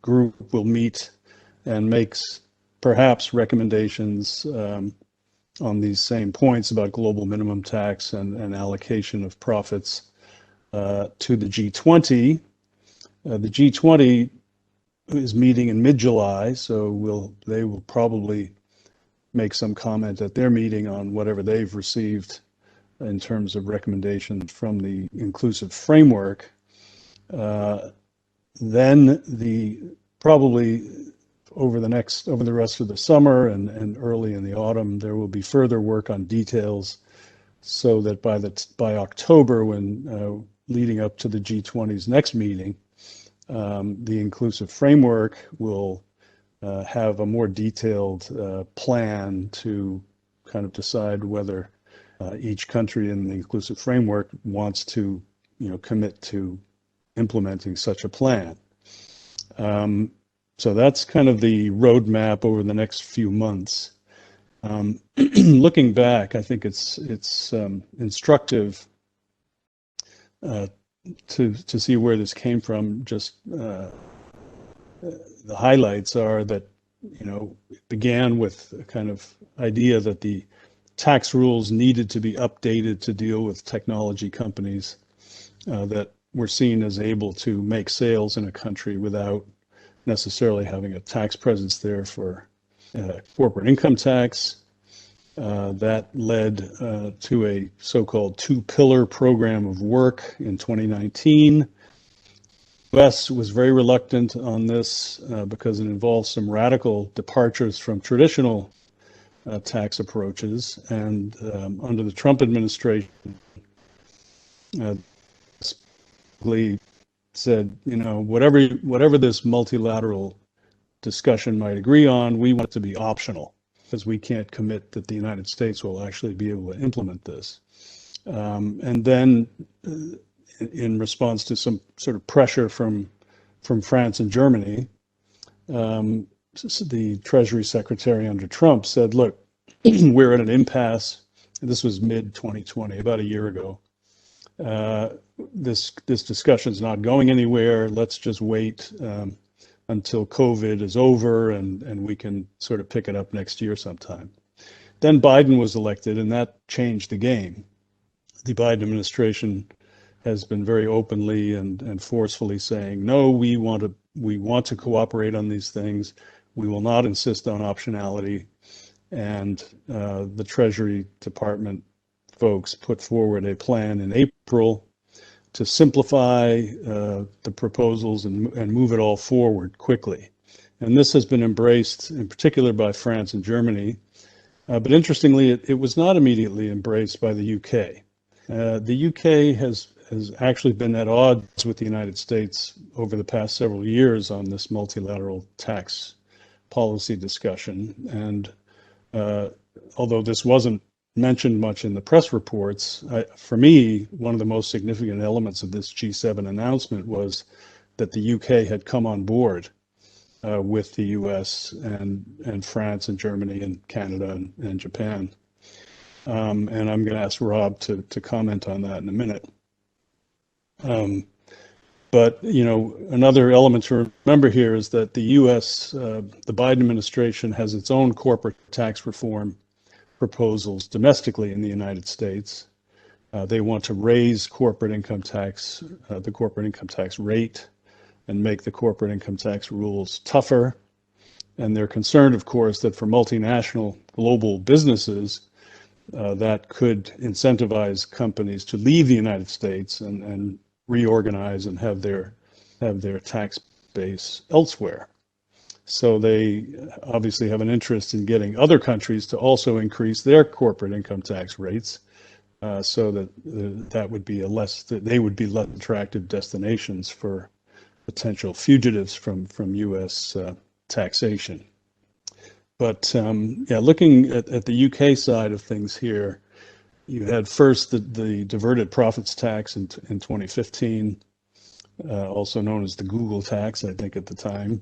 group will meet and makes perhaps recommendations on these same points about global minimum tax and allocation of profits to the G20. The G20 is meeting in mid-July, so they will probably make some comment at their meeting on whatever they've received in terms of recommendations from the inclusive framework. Then probably over the rest of the summer and early in the autumn, there will be further work on details, so that by October, when leading up to the G20's next meeting, the inclusive framework will have a more detailed plan to kind of decide whether each country in the inclusive framework wants to, commit to implementing such a plan. So that's kind of the roadmap over the next few months. Looking back, I think it's instructive to see where this came from. Just the highlights are that it began with a kind of idea that the tax rules needed to be updated to deal with technology companies that were seen as able to make sales in a country without necessarily having a tax presence there for corporate income tax. That led to a so-called 2-pillar program of work in 2019. The US was very reluctant on this because it involves some radical departures from traditional tax approaches, and under the Trump administration, basically said, whatever this multilateral discussion might agree on, we want it to be optional, because we can't commit that the United States will actually be able to implement this. And then in response to some sort of pressure from from France and Germany. The Treasury Secretary under Trump said, look, we're at an impasse. This was mid-2020, about a year ago. This discussion is not going anywhere. Let's just wait until COVID is over and we can sort of pick it up next year sometime. Then Biden was elected, and that changed the game. The Biden administration has been very openly and forcefully saying, no, we want to cooperate on these things. We will not insist on optionality. And the Treasury Department folks put forward a plan in April to simplify the proposals and move it all forward quickly. And this has been embraced in particular by France and Germany. But interestingly, it was not immediately embraced by the UK. The UK has actually been at odds with the United States over the past several years on this multilateral tax policy discussion. And although this wasn't mentioned much in the press reports, for me, one of the most significant elements of this G7 announcement was that the UK had come on board with the US and France and Germany and Canada and Japan. And I'm going to ask Rob to comment on that in a minute. But, you know, another element to remember here is that the US, the Biden administration has its own corporate tax reform proposals domestically in the United States. They want to raise corporate income tax, the corporate income tax rate, and make the corporate income tax rules tougher. And they're concerned, of course, that for multinational global businesses, that could incentivize companies to leave the United States and reorganize and have their tax base elsewhere. So they obviously have an interest in getting other countries to also increase their corporate income tax rates, so that they would be less attractive destinations for potential fugitives from U.S. taxation. But yeah, looking at the UK side of things here, you had first the diverted profits tax in 2015, also known as the Google tax, I think at the time.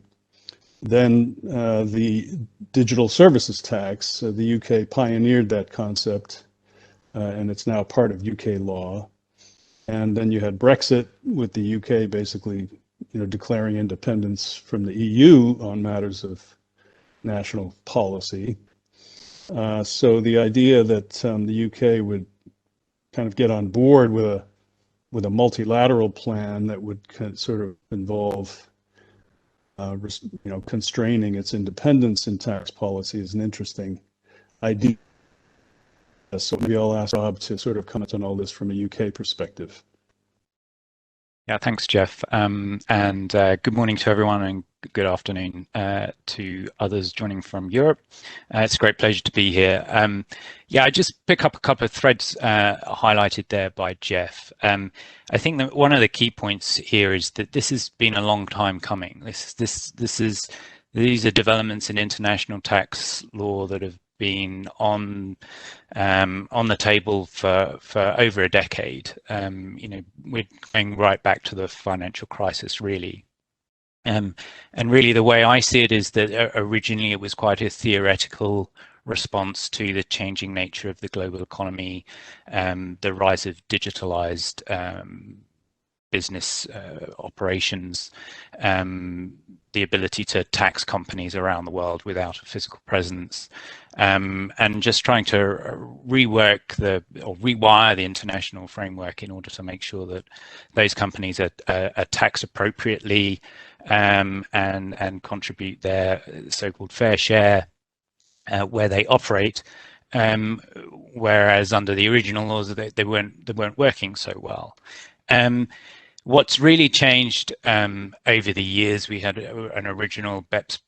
Then the digital services tax, the UK pioneered that concept, and it's now part of UK law. And then you had Brexit, with the UK basically, you know, declaring independence from the EU on matters of national policy. So the idea that the UK would kind of get on board with a multilateral plan that would sort of involve constraining its independence in tax policy is an interesting idea. So maybe I'll ask Rob to sort of comment on all this from a UK perspective. Yeah, thanks, Jeff. And good morning to everyone, and good afternoon to others joining from Europe. It's a great pleasure to be here. Yeah, I just pick up a couple of threads highlighted there by Jeff. I think that one of the key points here is that this has been a long time coming. These are developments in international tax law that have been on the table for over a decade. You know, we're going right back to the financial crisis, really. And really, the way I see it is that originally it was quite a theoretical response to the changing nature of the global economy, the rise of digitalized business operations, the ability to tax companies around the world without a physical presence, and just trying to rewire the international framework in order to make sure that those companies are taxed appropriately and contribute their so-called fair share where they operate. Whereas under the original laws, they weren't working so well. What's really changed over the years, we had an original BEPS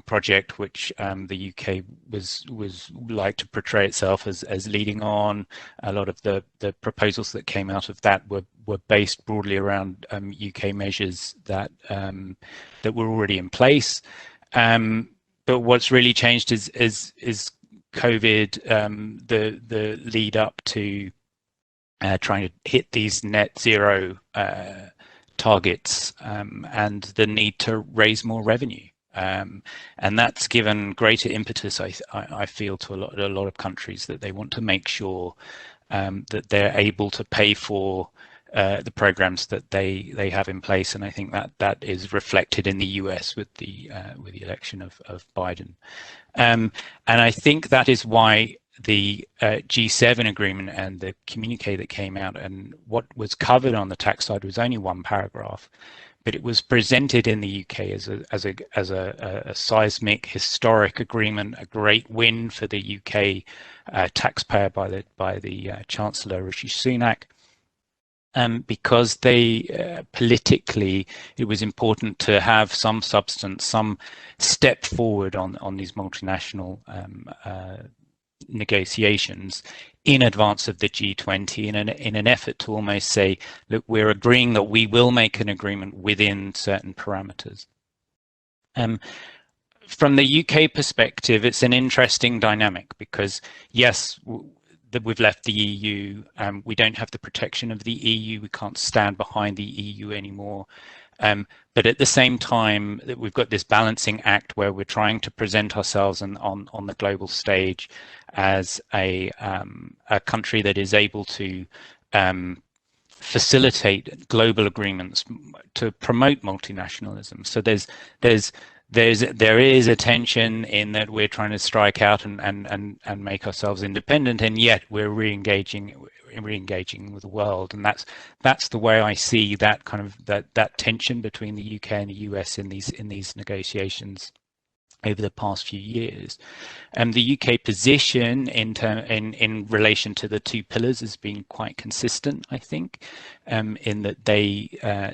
project, which the UK was like to portray itself as leading on. A lot of the proposals that came out of that were based broadly around UK measures that were already in place. But what's really changed is COVID, the lead up to trying to hit these net zero targets and the need to raise more revenue. And that's given greater impetus, I feel, to a lot of countries, that they want to make sure that they're able to pay for the programs that they have in place, and I think that is reflected in the US with the election of Biden, and I think that is why the G7 agreement and the communique that came out, and what was covered on the tax side was only one paragraph, but it was presented in the UK as a seismic, historic agreement, a great win for the UK taxpayer by the Chancellor Rishi Sunak. Because they politically, it was important to have some substance, some step forward on these multinational negotiations in advance of the G20, in an effort to almost say, look, we're agreeing that we will make an agreement within certain parameters. From the UK perspective, it's an interesting dynamic because, yes, that we've left the EU, we don't have the protection of the EU, we can't stand behind the EU anymore. But at the same time, we've got this balancing act where we're trying to present ourselves on the global stage as a country that is able to facilitate global agreements to promote multinationalism. So there is a tension in that we're trying to strike out and make ourselves independent, and yet we're re-engaging with the world, and that's the way I see that kind of that tension between the UK and the US in these negotiations over the past few years. The UK position in relation to the two pillars has been quite consistent, I think, in that they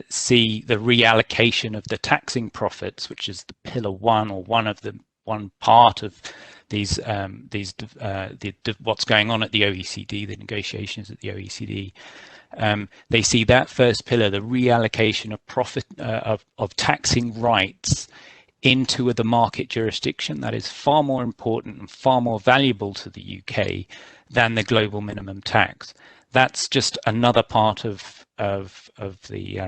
see the reallocation of the taxing profits, which is the pillar one, or one part of these what's going on at the OECD, the negotiations at the OECD. They see that first pillar, the reallocation of profit of taxing rights into the market jurisdiction, that is far more important and far more valuable to the UK than the global minimum tax. That's just another part of the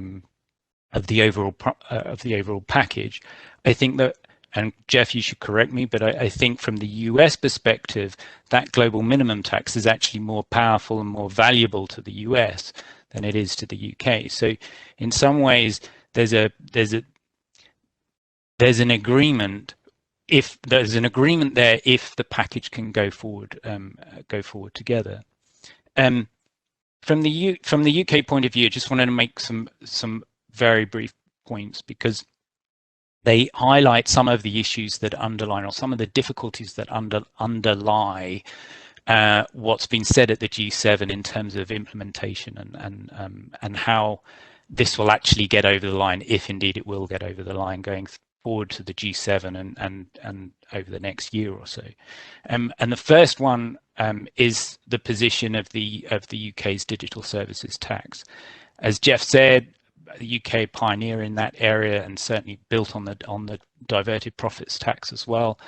overall package. I think that, and Jeff, you should correct me, but I think from the US perspective, that global minimum tax is actually more powerful and more valuable to the US than it is to the UK. So in some ways, there's an agreement. If there's an agreement there, if the package can go forward together. From the UK point of view, I just wanted to make some very brief points, because they highlight some of the issues that underline, or some of the difficulties that underlie what's been said at the G7 in terms of implementation and how this will actually get over the line, if indeed it will get over the line, going forward to the G7 and over the next year or so. And the first one is the position of the UK's digital services tax. As Jeff said, the UK pioneer in that area, and certainly built on the diverted profits tax as well.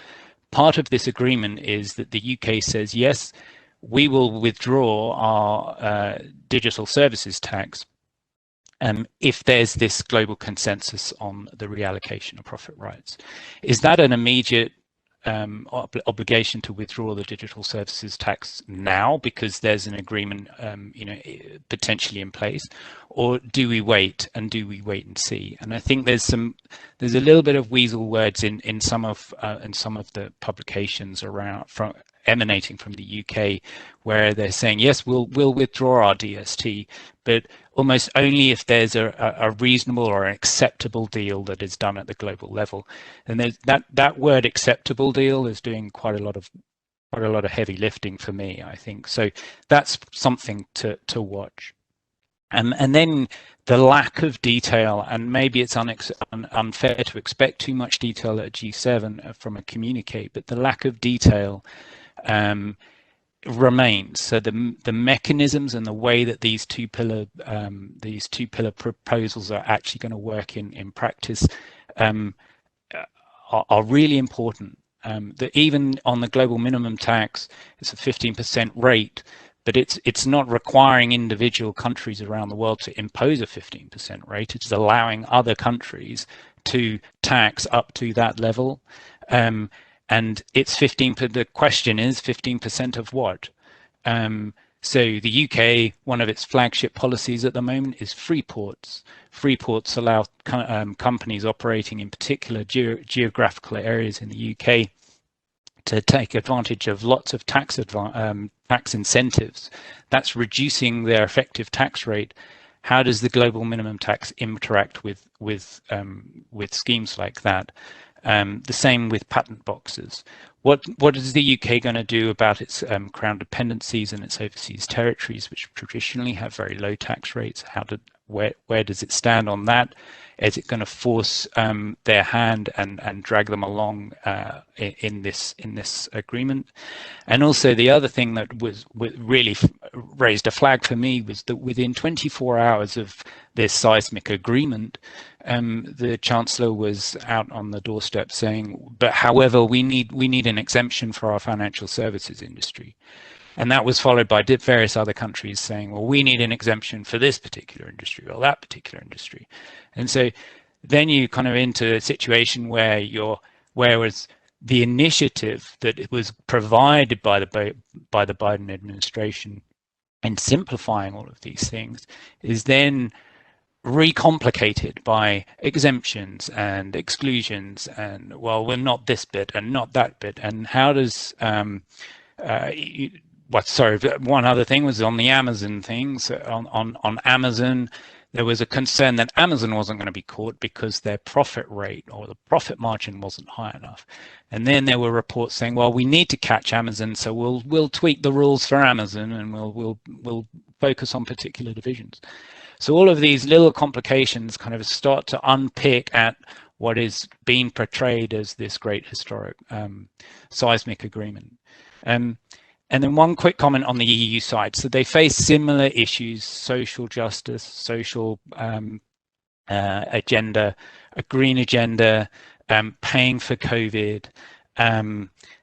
Part of this agreement is that the UK says, yes, we will withdraw our digital services tax if there's this global consensus on the reallocation of profit rights. Is that an immediate obligation to withdraw the digital services tax now because there's an agreement potentially in place, or do we wait and and see? And I think there's a little bit of weasel words in some of the publications emanating from the UK, where they're saying, yes, we'll withdraw our DST, but almost only if there's a reasonable or an acceptable deal that is done at the global level. And there's that word acceptable deal is doing quite a lot of heavy lifting for me, I think. So that's something to watch. And then the lack of detail, and maybe it's unfair to expect too much detail at G7 from a communique, but the lack of detail remains. So the mechanisms and the way that these two pillar proposals are actually going to work in practice are really important. That even on the global minimum tax, it's a 15% rate, but it's not requiring individual countries around the world to impose a 15% rate. It's allowing other countries to tax up to that level. And it's 15%. The question is 15% of what? So the UK, one of its flagship policies at the moment is free ports. Free ports allow companies operating in particular geographical areas in the UK to take advantage of lots of tax incentives. That's reducing their effective tax rate. How does the global minimum tax interact with schemes like that? The same with patent boxes. What is the UK going to do about its crown dependencies and its overseas territories, which traditionally have very low tax rates? Where does it stand on that? Is it going to force their hand and drag them along in this agreement? And also the other thing that really raised a flag for me was that within 24 hours of this seismic agreement, the Chancellor was out on the doorstep saying, but however, we need an exemption for our financial services industry. And that was followed by various other countries saying, well, we need an exemption for this particular industry or that particular industry. And so then you kind of into a situation whereas the initiative that was provided by the Biden administration in simplifying all of these things is then recomplicated by exemptions and exclusions and, well, we're not this bit and not that bit. And how does one other thing was on the Amazon things. On Amazon, there was a concern that Amazon wasn't going to be caught because their profit rate or the profit margin wasn't high enough. And then there were reports saying, well, we need to catch Amazon, so we'll tweak the rules for Amazon and we'll focus on particular divisions. So all of these little complications kind of start to unpick at what is being portrayed as this great historic seismic agreement. And then one quick comment on the EU side. So they face similar issues: social justice, social agenda, a green agenda, paying for COVID.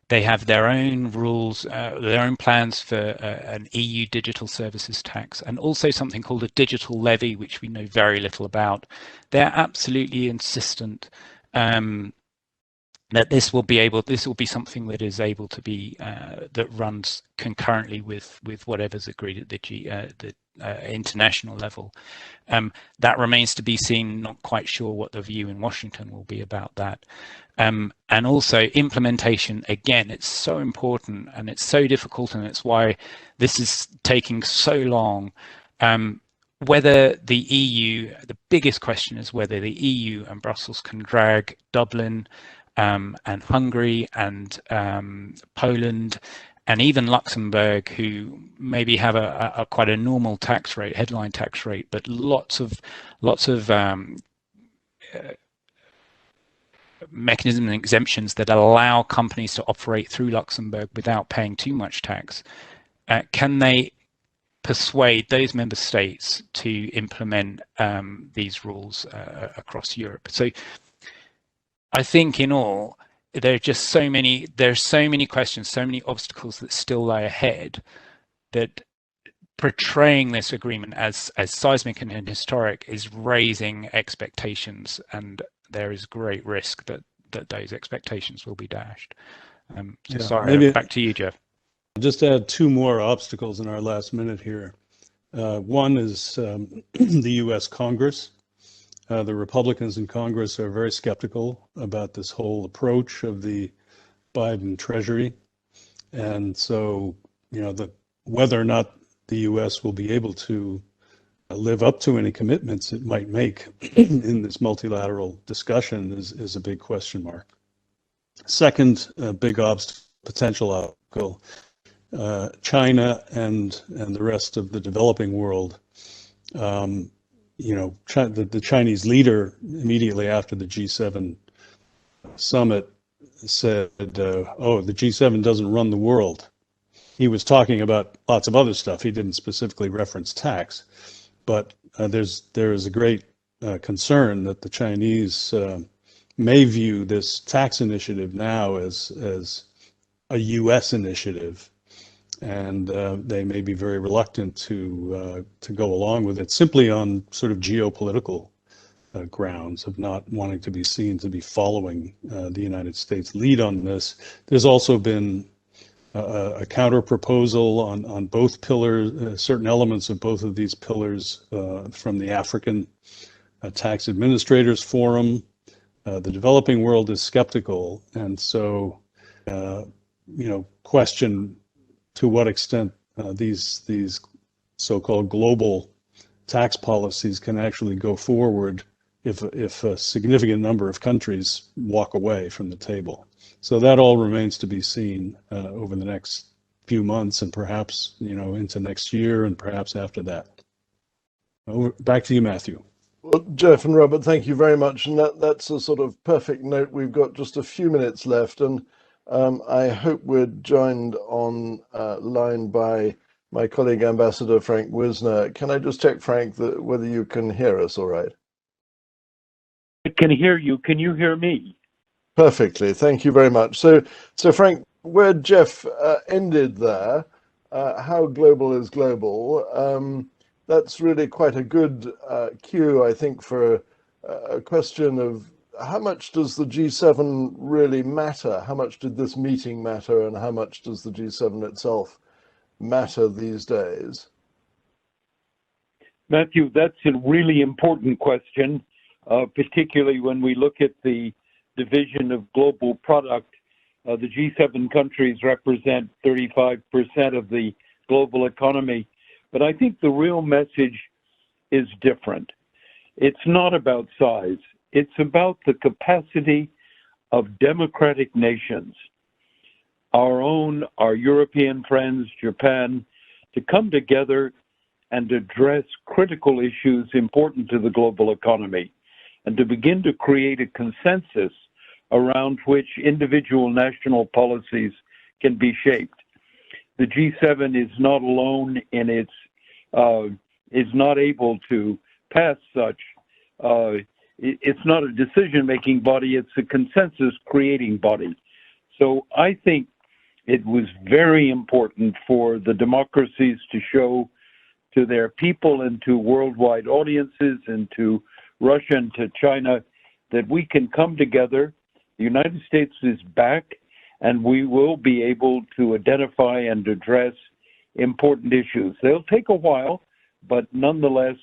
They have their own rules, their own plans for an EU digital services tax, and also something called a digital levy, which we know very little about. They're absolutely insistent that this will be something that is able to be that runs concurrently with whatever's agreed at the international level. That remains to be seen. Not quite sure what the view in Washington will be about that. And also implementation, again, it's so important and it's so difficult, and it's why this is taking so long. Whether the EU, the biggest question is whether the EU and Brussels can drag Dublin and Hungary and Poland and even Luxembourg, who maybe have a quite a normal tax rate, headline tax rate, but lots of mechanisms and exemptions that allow companies to operate through Luxembourg without paying too much tax. Can they persuade those member states to implement these rules across Europe? So I think in all, there are just so many questions, so many obstacles that still lie ahead, that portraying this agreement as seismic and historic is raising expectations, and there is great risk that those expectations will be dashed. Sorry, back to you, Jeff. I'll just add two more obstacles in our last minute here. One is the US Congress. The Republicans in Congress are very skeptical about this whole approach of the Biden Treasury. And so, whether or not the US will be able to live up to any commitments it might make in this multilateral discussion is a big question mark. Second big potential obstacle, China and the rest of the developing world. The Chinese leader immediately after the G7 summit said, oh, the G7 doesn't run the world. He was talking about lots of other stuff. He didn't specifically reference tax, but there is a great concern that the Chinese may view this tax initiative now as a US initiative, and they may be very reluctant to go along with it simply on sort of geopolitical grounds of not wanting to be seen to be following the United States lead on this. There's also been a counter proposal on both pillars, certain elements of both of these pillars from the African Tax Administrators Forum. The developing world is skeptical, and so question to what extent these so-called global tax policies can actually go forward if a significant number of countries walk away from the table. So that all remains to be seen over the next few months, and perhaps into next year, and perhaps after that. Back to you, Matthew. Well, Jeff and Robert, thank you very much. And that's a sort of perfect note. We've got just a few minutes left, and I hope we're joined on line by my colleague, Ambassador Frank Wisner. Can I just check, Frank, whether you can hear us all right? I can hear you. Can you hear me? Perfectly. Thank you very much. So Frank, where Jeff ended there, how global is global? That's really quite a good cue, I think, for a question of how much does the G7 really matter? How much did this meeting matter, and how much does the G7 itself matter these days? Matthew, that's a really important question, particularly when we look at the division of global product. The G7 countries represent 35% of the global economy. But I think the real message is different. It's not about size. It's about the capacity of democratic nations, our European friends, Japan, to come together and address critical issues important to the global economy, and to begin to create a consensus around which individual national policies can be shaped. The G7 is not alone in its, is not able to pass such. It's not a decision-making body, it's a consensus-creating body. So I think it was very important for the democracies to show to their people and to worldwide audiences and to Russia and to China that we can come together. The United States is back, and we will be able to identify and address important issues. They'll take a while, but nonetheless,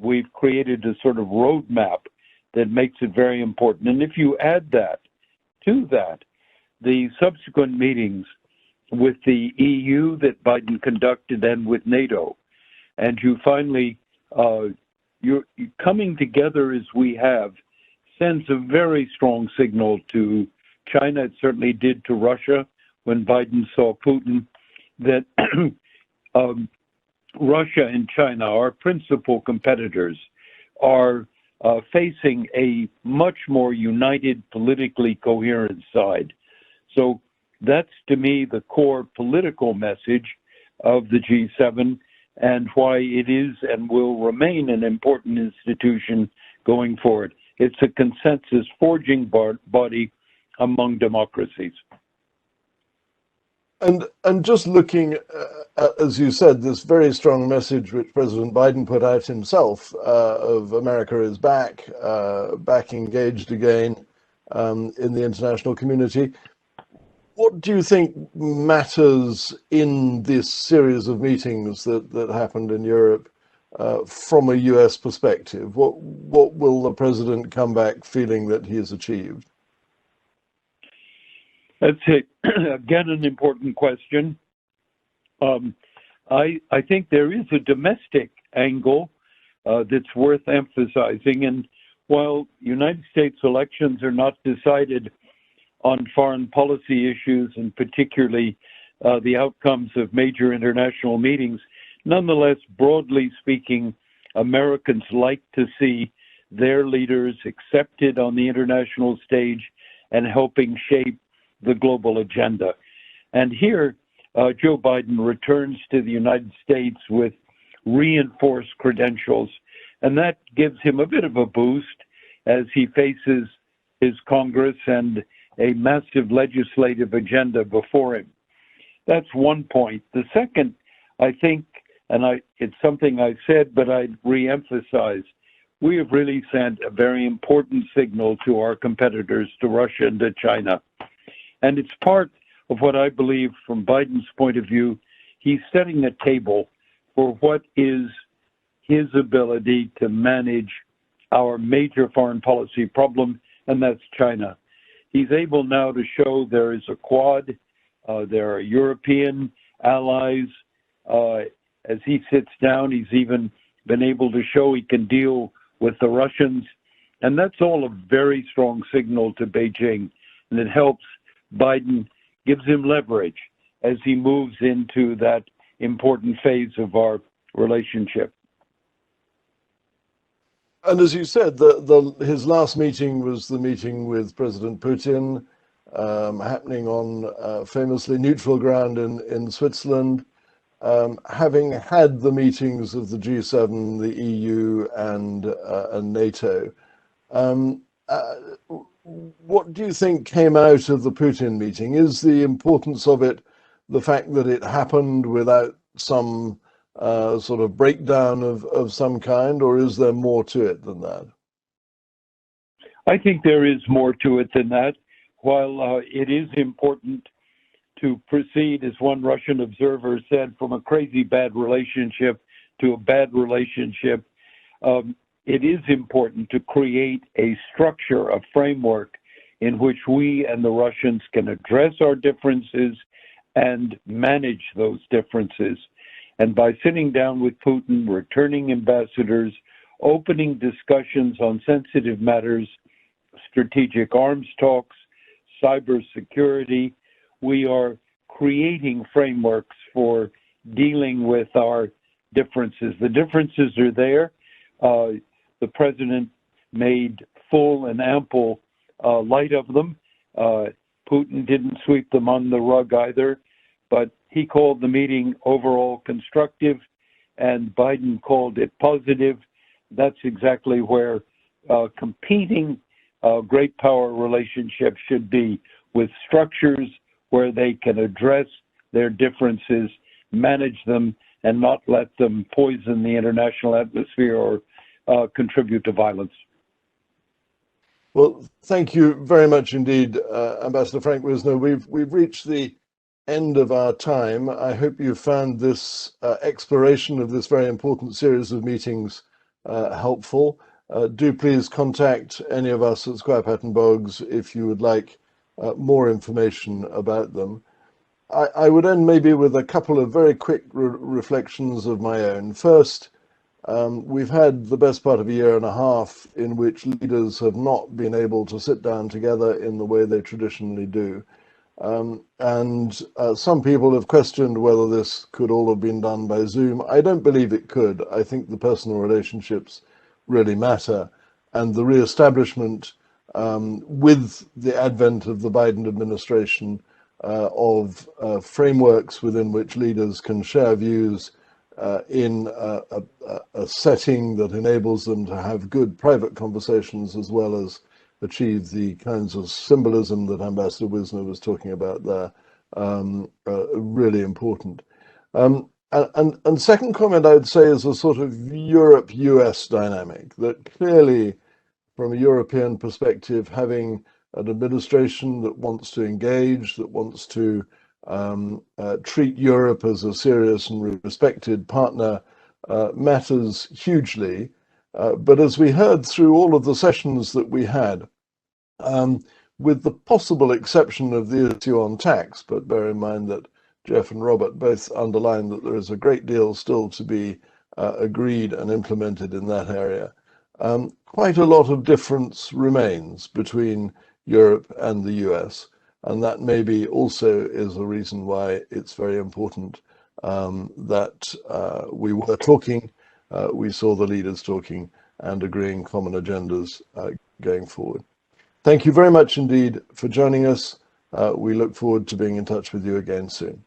we've created a sort of roadmap that makes it very important. And if you add that to that, the subsequent meetings with the EU that Biden conducted and with NATO, and you finally, you're coming together as we have, sends a very strong signal to China. It certainly did to Russia when Biden saw Putin, that Russia and China, our principal competitors, are facing a much more united, politically coherent side. So that's, to me, the core political message of the G7 and why it is and will remain an important institution going forward. It's a consensus forging body among democracies. And just looking at, as you said, this very strong message which President Biden put out himself of America is back, back engaged again in the international community. What do you think matters in this series of meetings that happened in Europe from a US perspective? What will the president come back feeling that he has achieved? That's again an important question. I think there is a domestic angle that's worth emphasizing. And while United States elections are not decided on foreign policy issues, and particularly the outcomes of major international meetings, nonetheless, broadly speaking, Americans like to see their leaders accepted on the international stage and helping shape the global agenda. And here, Joe Biden returns to the United States with reinforced credentials, and that gives him a bit of a boost as he faces his Congress and a massive legislative agenda before him. That's one point. The second, I think, it's something I said, but I'd re-emphasize, we have really sent a very important signal to our competitors, to Russia and to China. And it's part of what I believe, from Biden's point of view, he's setting the table for what is his ability to manage our major foreign policy problem, and that's China. He's able now to show there is a Quad, there are European allies. As he sits down, he's even been able to show he can deal with the Russians. And that's all a very strong signal to Beijing. And it helps Biden, gives him leverage as he moves into that important phase of our relationship. And as you said, his last meeting was the meeting with President Putin, happening on famously neutral ground in Switzerland. Having had the meetings of the G7, the EU, and NATO, what do you think came out of the Putin meeting? Is the importance of it the fact that it happened without some sort of breakdown of some kind, or is there more to it than that? I think there is more to it than that. While it is important to proceed, as one Russian observer said, from a crazy bad relationship to a bad relationship, it is important to create a structure, a framework in which we and the Russians can address our differences and manage those differences. And by sitting down with Putin, returning ambassadors, opening discussions on sensitive matters, strategic arms talks, cybersecurity, we are creating frameworks for dealing with our differences. The differences are there. The president made full and ample light of them. Putin didn't sweep them on the rug either, but he called the meeting overall constructive, and Biden called it positive. That's exactly where competing great power relationships should be, with structures where they can address their differences, manage them, and not let them poison the international atmosphere or contribute to violence. Well, thank you very much indeed, Ambassador Frank Wisner. We've reached the end of our time. I hope you found this exploration of this very important series of meetings helpful. Do please contact any of us at Squire Patton Boggs if you would like more information about them. I would end maybe with a couple of very quick reflections of my own. First, we've had the best part of a year and a half in which leaders have not been able to sit down together in the way they traditionally do. And some people have questioned whether this could all have been done by Zoom. I don't believe it could. I think the personal relationships really matter. And the re-establishment with the advent of the Biden administration of frameworks within which leaders can share views in a setting that enables them to have good private conversations as well as achieve the kinds of symbolism that Ambassador Wisner was talking about there, really important. And second comment I'd say is a sort of Europe-US dynamic, that clearly from a European perspective, having an administration that wants to engage, that wants to treat Europe as a serious and respected partner matters hugely. But as we heard through all of the sessions that we had, with the possible exception of the issue on tax, but bear in mind that Jeff and Robert both underlined that there is a great deal still to be agreed and implemented in that area. Quite a lot of difference remains between Europe and the US, and that maybe also is a reason why it's very important that we were talking, we saw the leaders talking and agreeing common agendas going forward. Thank you very much indeed for joining us. We look forward to being in touch with you again soon.